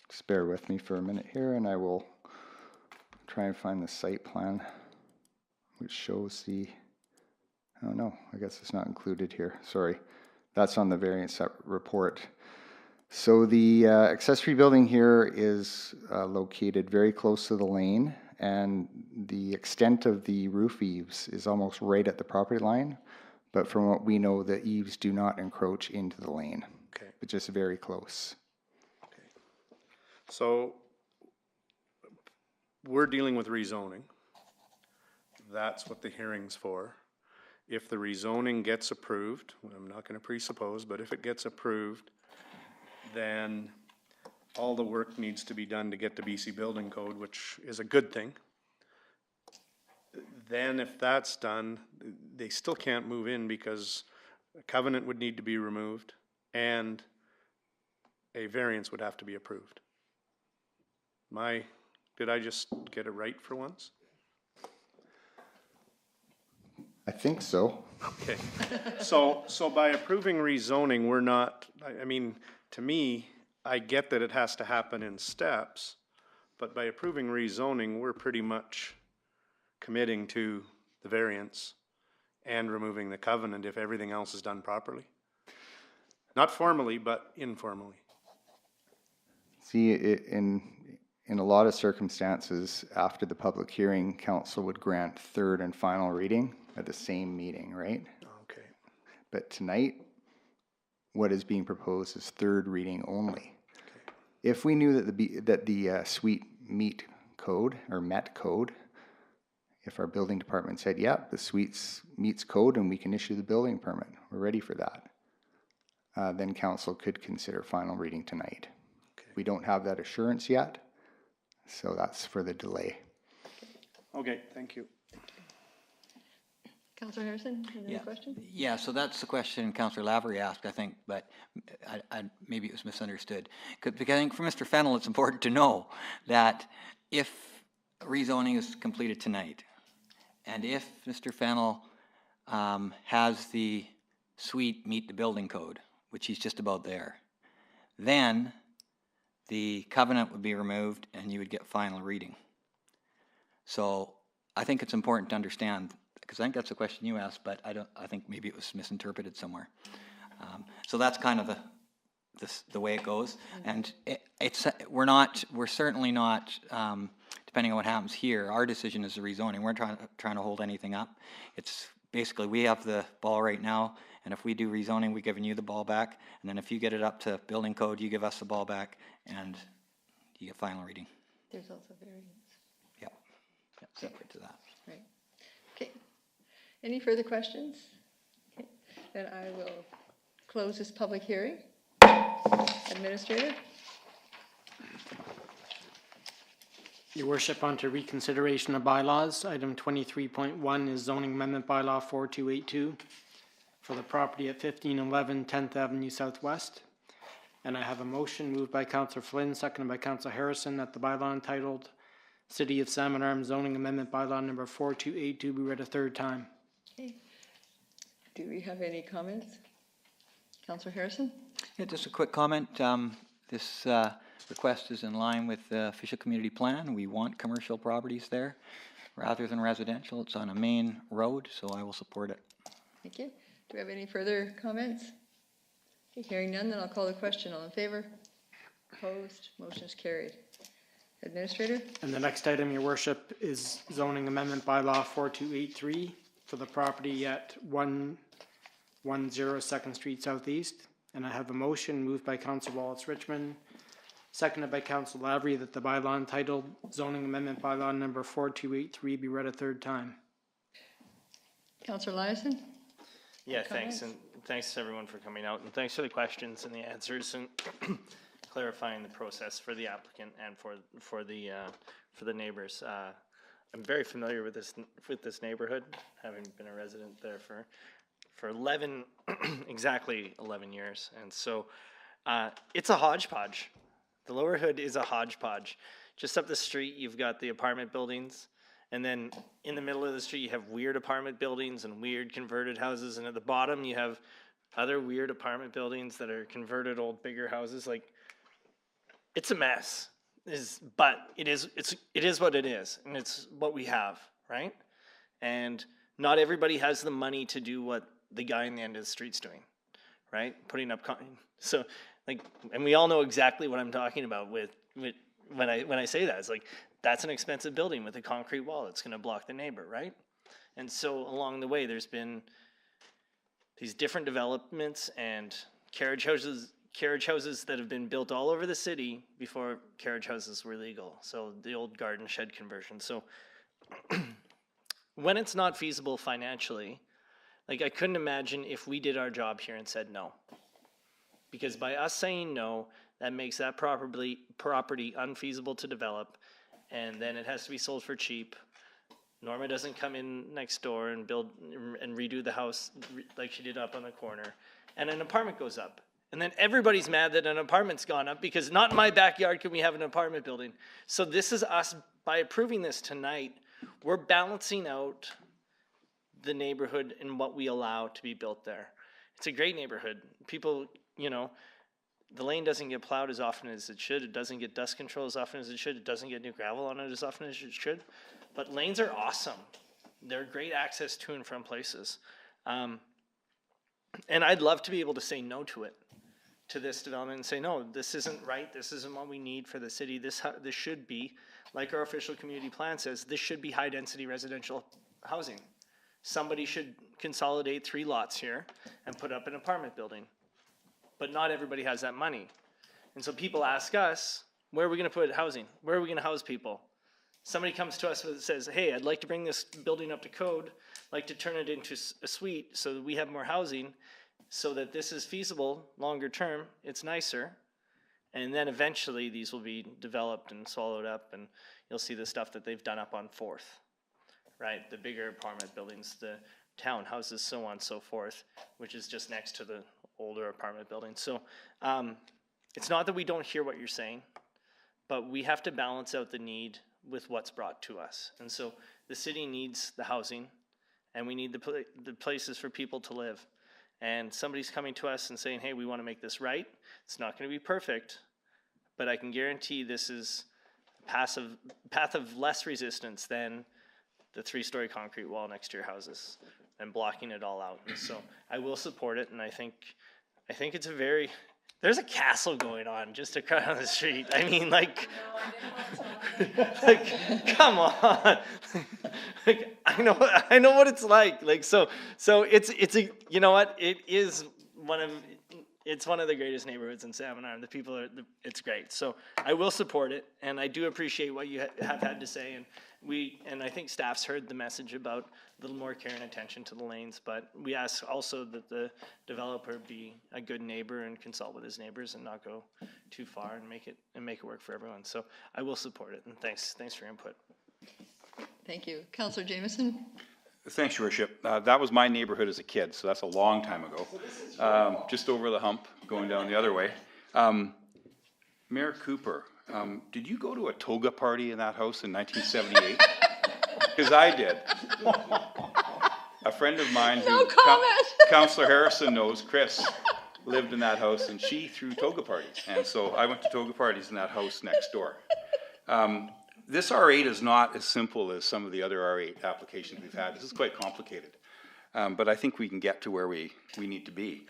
Just bear with me for a minute here and I will try and find the site plan which shows the, oh no, I guess it's not included here, sorry. That's on the variance report. So the accessory building here is located very close to the lane, and the extent of the roof eaves is almost right at the property line. But from what we know, the eaves do not encroach into the lane. Okay. But just very close. Okay. So we're dealing with rezoning. That's what the hearing's for. If the rezoning gets approved, I'm not going to presuppose, but if it gets approved, then all the work needs to be done to get the BC building code, which is a good thing. Then if that's done, they still can't move in because a covenant would need to be removed and a variance would have to be approved. Did I just get it right for once? I think so. Okay. So by approving rezoning, we're not, I mean, to me, I get that it has to happen in steps, but by approving rezoning, we're pretty much committing to the variance and removing the covenant if everything else is done properly. Not formally, but informally. See, in a lot of circumstances, after the public hearing, council would grant third and final reading at the same meeting, right? Okay. But tonight, what is being proposed is third reading only. Okay. If we knew that the suite meet code or met code, if our building department said, "Yep, the suite meets code and we can issue the building permit," we're ready for that. Then council could consider final reading tonight. Okay. We don't have that assurance yet, so that's for the delay. Okay, thank you. Councillor Harrison, another question? Yeah, so that's the question Councillor Lavery asked, I think, but maybe it was misunderstood. Because I think for Mr. Fennell, it's important to know that if rezoning is completed tonight, and if Mr. Fennell has the suite meet the building code, which he's just about there, then the covenant would be removed and you would get final reading. So I think it's important to understand, because I think that's a question you asked, but I think maybe it was misinterpreted somewhere. So that's kind of the way it goes, and we're certainly not, depending on what happens here, our decision is the rezoning. We're trying to hold anything up. It's basically we have the ball right now, and if we do rezoning, we're giving you the ball back, and then if you get it up to building code, you give us the ball back, and you get final reading. There's also variance. Yep, separate to that. Right. Okay. Any further questions? Okay. Then I will close this public hearing. Administrator? Your worship, on to reconsideration of bylaws. Item 23.1 is zoning amendment bylaw 4282 for the property at 1511 10th Avenue Southwest. And I have a motion moved by Councillor Flynn, seconded by Councillor Harrison, that the bylaw entitled City of Salmon Arm zoning amendment bylaw number 4282 be read a third time. Okay. Do we have any comments? Councillor Harrison? Yeah, just a quick comment. This request is in line with the official community plan. We want commercial properties there rather than residential. It's on a main road, so I will support it. Thank you. Do we have any further comments? Okay, hearing none, then I'll call the question. All in favor? Opposed? Motion is carried. Administrator? And the next item, your worship, is zoning amendment bylaw 4283 for the property at 110 2nd Street Southeast. And I have a motion moved by Councillor Wallace Richmond, seconded by Councillor Lavery, that the bylaw entitled zoning amendment bylaw number 4283 be read a third time. Councillor Eliason? Yeah, thanks, and thanks to everyone for coming out, and thanks for the questions and the answers and clarifying the process for the applicant and for the neighbors. I'm very familiar with this neighborhood, having been a resident there for 11 exactly 11 years, and so it's a hodgepodge. The Lower Hood is a hodgepodge. Just up the street, you've got the apartment buildings. And then in the middle of the street, you have weird apartment buildings and weird converted houses. And at the bottom, you have other weird apartment buildings that are converted old, bigger houses. Like, it's a mess. But it is what it is. And it's what we have, right? And not everybody has the money to do what the guy in the end of the street's doing, right? Putting up, so like, and we all know exactly what I'm talking about with when I say that. It's like, that's an expensive building with a concrete wall. It's going to block the neighbor, right? And so along the way, there's been these different developments and carriage houses that have been built all over the city before carriage houses were legal. So the old garden shed conversion. So when it's not feasible financially, like, I couldn't imagine if we did our job here and said no. Because by us saying no, that makes that property unfeasible to develop, and then it has to be sold for cheap. Norma doesn't come in next door and build and redo the house like she did up on the corner, and an apartment goes up. And then everybody's mad that an apartment's gone up because not in my backyard can we have an apartment building. So this is us, by approving this tonight, we're balancing out the neighborhood and what we allow to be built there. It's a great neighborhood. People, the lane doesn't get plowed as often as it should. It doesn't get dust control as often as it should. It doesn't get new gravel on it as often as it should. But lanes are awesome. They're great access to and from places. And I'd love to be able to say no to this development and say, no, this isn't right. This isn't what we need for the city. This should be, like our official community plan says, this should be high density residential housing. Somebody should consolidate 3 lots here and put up an apartment building. But not everybody has that money. And so people ask us, where are we going to put housing? Where are we going to house people? Somebody comes to us and says, hey, I'd like to bring this building up to code, like to turn it into a suite so that we have more housing, so that this is feasible longer term, it's nicer. And then eventually these will be developed and swallowed up, and you'll see the stuff that they've done up on 4th, right? The bigger apartment buildings, the townhouses, so on and so forth, which is just next to the older apartment buildings. So it's not that we don't hear what you're saying, but we have to balance out the need with what's brought to us. And so the city needs the housing, and we need the places for people to live. And somebody's coming to us and saying, hey, we want to make this right. It's not going to be perfect, but I can guarantee this is a path of less resistance than the 3-story concrete wall next to your houses and blocking it all out. And so I will support it, and I think it's there's a castle going on just across the street. I mean, like come on. Like, I know what it's like. Like, so it's a, you know what? It is one of, it's one of the greatest neighborhoods in Salmon Arm. The people are, it's great. So I will support it, and I do appreciate what you have had to say. And I think staff's heard the message about a little more care and attention to the lanes, but we ask also that the developer be a good neighbor and consult with his neighbors and not go too far and make it work for everyone. So I will support it, and thanks for your input. Thank you. Councillor Jameson? Thanks, Your Worship. That was my neighborhood as a kid, so that's a long time ago. Just over the hump, going down the other way. Mayor Cooper, did you go to a toga party in that house in 1978? Because I did. A friend of mine who Councillor Harrison knows, Chris, lived in that house, and she threw toga parties. And so I went to toga parties in that house next door. This R8 is not as simple as some of the other R8 applications we've had. This is quite complicated. But I think we can get to where we need to be.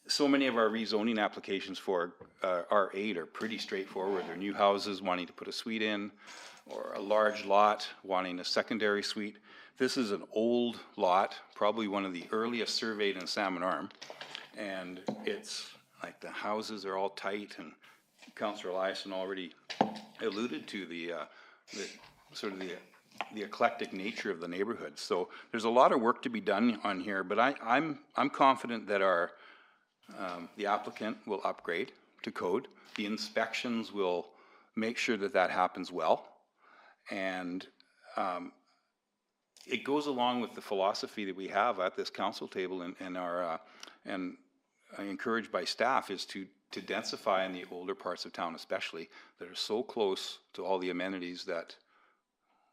So many of our rezoning applications for R8 are pretty straightforward. They're new houses wanting to put a suite in, or a large lot wanting a secondary suite. This is an old lot, probably one of the earliest surveyed in Salmon Arm. And it's like the houses are all tight, and Councillor Eliason already alluded to the sort of the eclectic nature of the neighborhood. So there's a lot of work to be done on here, but I'm confident that the applicant will upgrade to code. The inspections will make sure that happens well, and it goes along with the philosophy that we have at this council table, and encouraged by staff, is to densify in the older parts of town, especially, that are so close to all the amenities that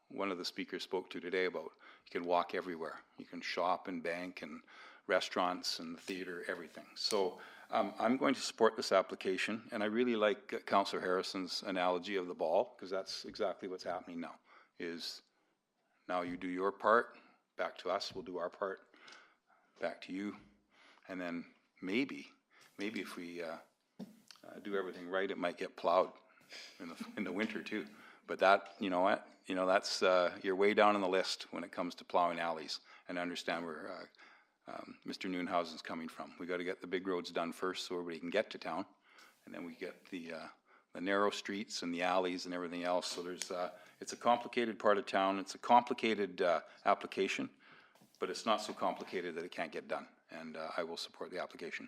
one of the speakers spoke to today about. You can walk everywhere. You can shop and bank and restaurants and the theater, everything. So I'm going to support this application, and I really like Councillor Harrison's analogy of the ball, because that's exactly what's happening now, is now you do your part, back to us, we'll do our part, back to you, and then maybe if we do everything right, it might get plowed in the winter too. But that, you know what, that's you're way down on the list when it comes to plowing alleys, and I understand where Mr. Noonhausen's coming from. We got to get the big roads done first so everybody can get to town, and then we get the narrow streets and the alleys and everything else. So there's it's a complicated part of town. It's a complicated application, but it's not so complicated that it can't get done. And I will support the application.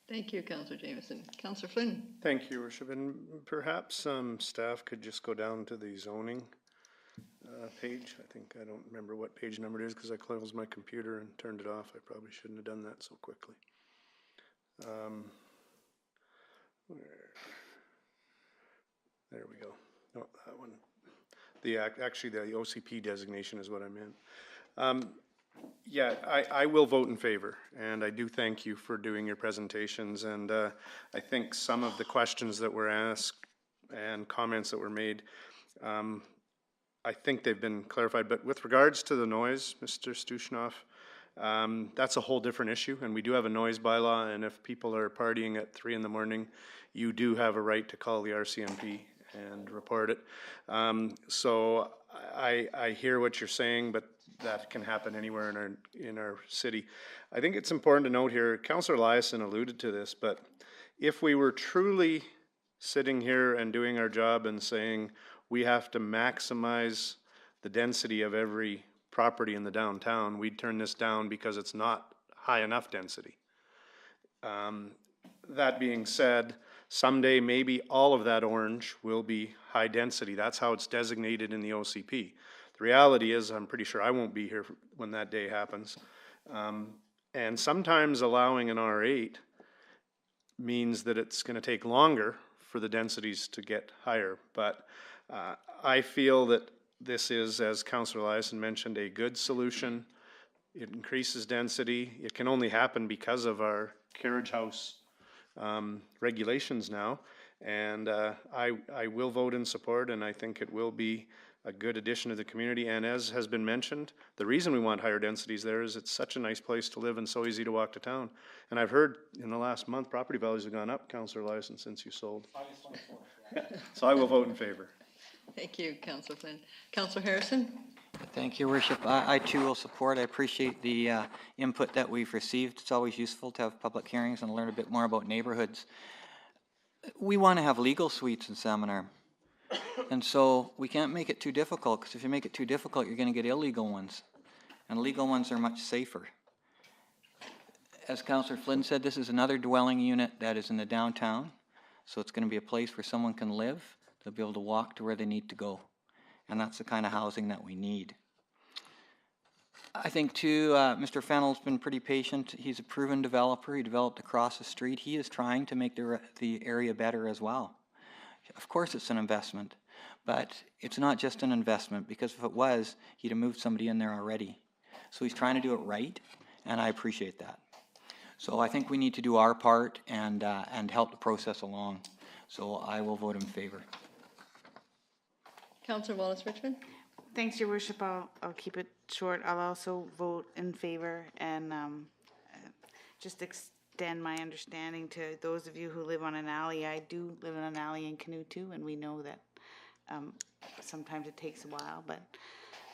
Thank you, Councillor Jameson. Councillor Flynn? Thank you, Your Worship. And perhaps staff could just go down to the zoning page. I don't remember what page number it is because I closed my computer and turned it off. I probably shouldn't have done that so quickly. There we go. No, that one. Actually, the OCP designation is what I meant. Yeah, I will vote in favor, and I do thank you for doing your presentations, and I think some of the questions that were asked and comments that were made, I think they've been clarified. But with regards to the noise, Mr. Stushnoff, that's a whole different issue, and we do have a noise bylaw, and if people are partying at 3 in the morning, you do have a right to call the RCMP and report it. So I hear what you're saying, but that can happen anywhere in our city. I think it's important to note here, Councillor Eliason alluded to this, but if we were truly sitting here and doing our job and saying we have to maximize the density of every property in the downtown, we'd turn this down because it's not high enough density. That being said, someday maybe all of that orange will be high density. That's how it's designated in the OCP. The reality is, I'm pretty sure I won't be here when that day happens. And sometimes allowing an R8 means that it's going to take longer for the densities to get higher. But I feel that this is, as Councillor Eliason mentioned, a good solution. It increases density. It can only happen because of our carriage house regulations now. And I will vote in support, and I think it will be a good addition to the community. And as has been mentioned, the reason we want higher densities there is it's such a nice place to live and so easy to walk to town. And I've heard in the last month property values have gone up, Councillor Eliason, since you sold. So I will vote in favor. Thank you, Councillor Flynn. Councillor Harrison? Thank you, Worship. I too will support. I appreciate the input that we've received. It's always useful to have public hearings and learn a bit more about neighborhoods. We want to have legal suites in Salmon Arm. And so we can't make it too difficult, because if you make it too difficult, you're going to get illegal ones. And legal ones are much safer. As Councillor Flynn said, this is another dwelling unit that is in the downtown. So it's going to be a place where someone can live. They'll be able to walk to where they need to go. And that's the kind of housing that we need. I think too, Mr. Fennell's been pretty patient. He's a proven developer. He developed across the street. He is trying to make the area better as well. Of course it's an investment, but it's not just an investment, because if it was, he'd have moved somebody in there already. So he's trying to do it right, and I appreciate that. So I think we need to do our part and help the process along. So I will vote in favor. Councillor Wallace-Richmond? Thanks, Your Worship. I'll keep it short. I'll also vote in favor and just extend my understanding to those of you who live on an alley. I do live in an alley in Canoe too, and we know that sometimes it takes a while, but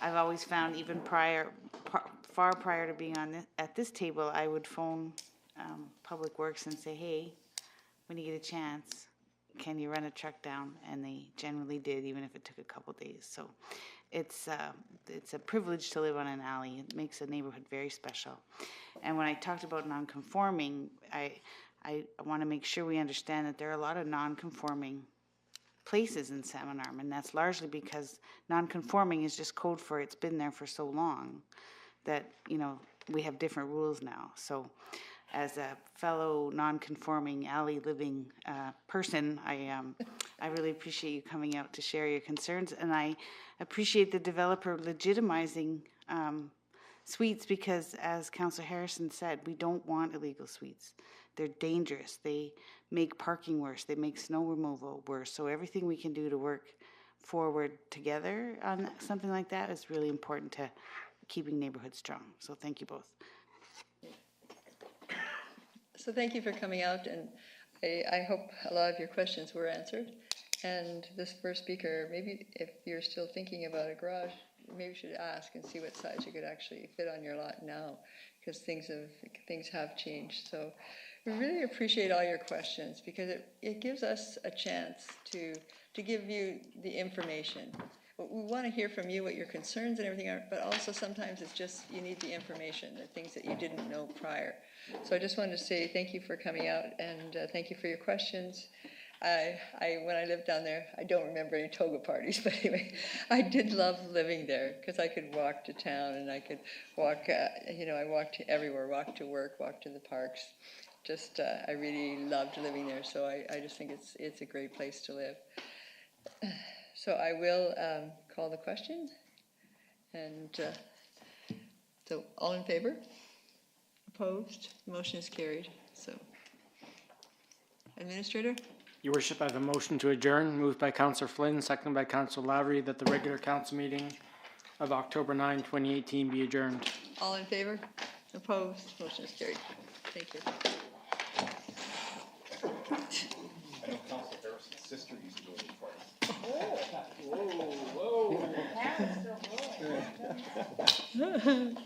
I've always found even far prior to being at this table, I would phone Public Works and say, hey, when you get a chance, can you run a truck down? And they generally did, even if it took a couple days. So it's a privilege to live on an alley. It makes a neighborhood very special. And when I talked about non-conforming, I want to make sure we understand that there are a lot of non-conforming places in Salmon Arm, and that's largely because non-conforming is just code for it's been there for so long that, you know, we have different rules now. So as a fellow non-conforming alley living person, I really appreciate you coming out to share your concerns, and I appreciate the developer legitimizing suites, because as Councillor Harrison said, we don't want illegal suites. They're dangerous. They make parking worse. They make snow removal worse. So everything we can do to work forward together on something like that is really important to keeping neighborhoods strong. So thank you both. So thank you for coming out, and I hope a lot of your questions were answered. And this first speaker, maybe if you're still thinking about a garage, maybe you should ask and see what size you could actually fit on your lot now, because things have changed. So we really appreciate all your questions, because it gives us a chance to give you the information. We want to hear from you what your concerns and everything are, but also sometimes it's just you need the information, the things that you didn't know prior. So I just wanted to say thank you for coming out, and thank you for your questions. When I lived down there, I don't remember any toga parties, but anyway, I did love living there, because I could walk to town and I could walk, I walked everywhere, walked to work, walked to the parks. Just, I really loved living there, so I just think it's a great place to live. So I will call the question, and so all in favor? Opposed? Motion is carried. So, Administrator? Your Worship, I have a motion to adjourn, moved by Councillor Flynn, seconded by Councillor Lowry, that the regular council meeting of October 9, 2018 be adjourned. All in favor? Opposed? Motion is carried. Thank you. I know Councillor Harrison's sister used to go to the party. Whoa, whoa.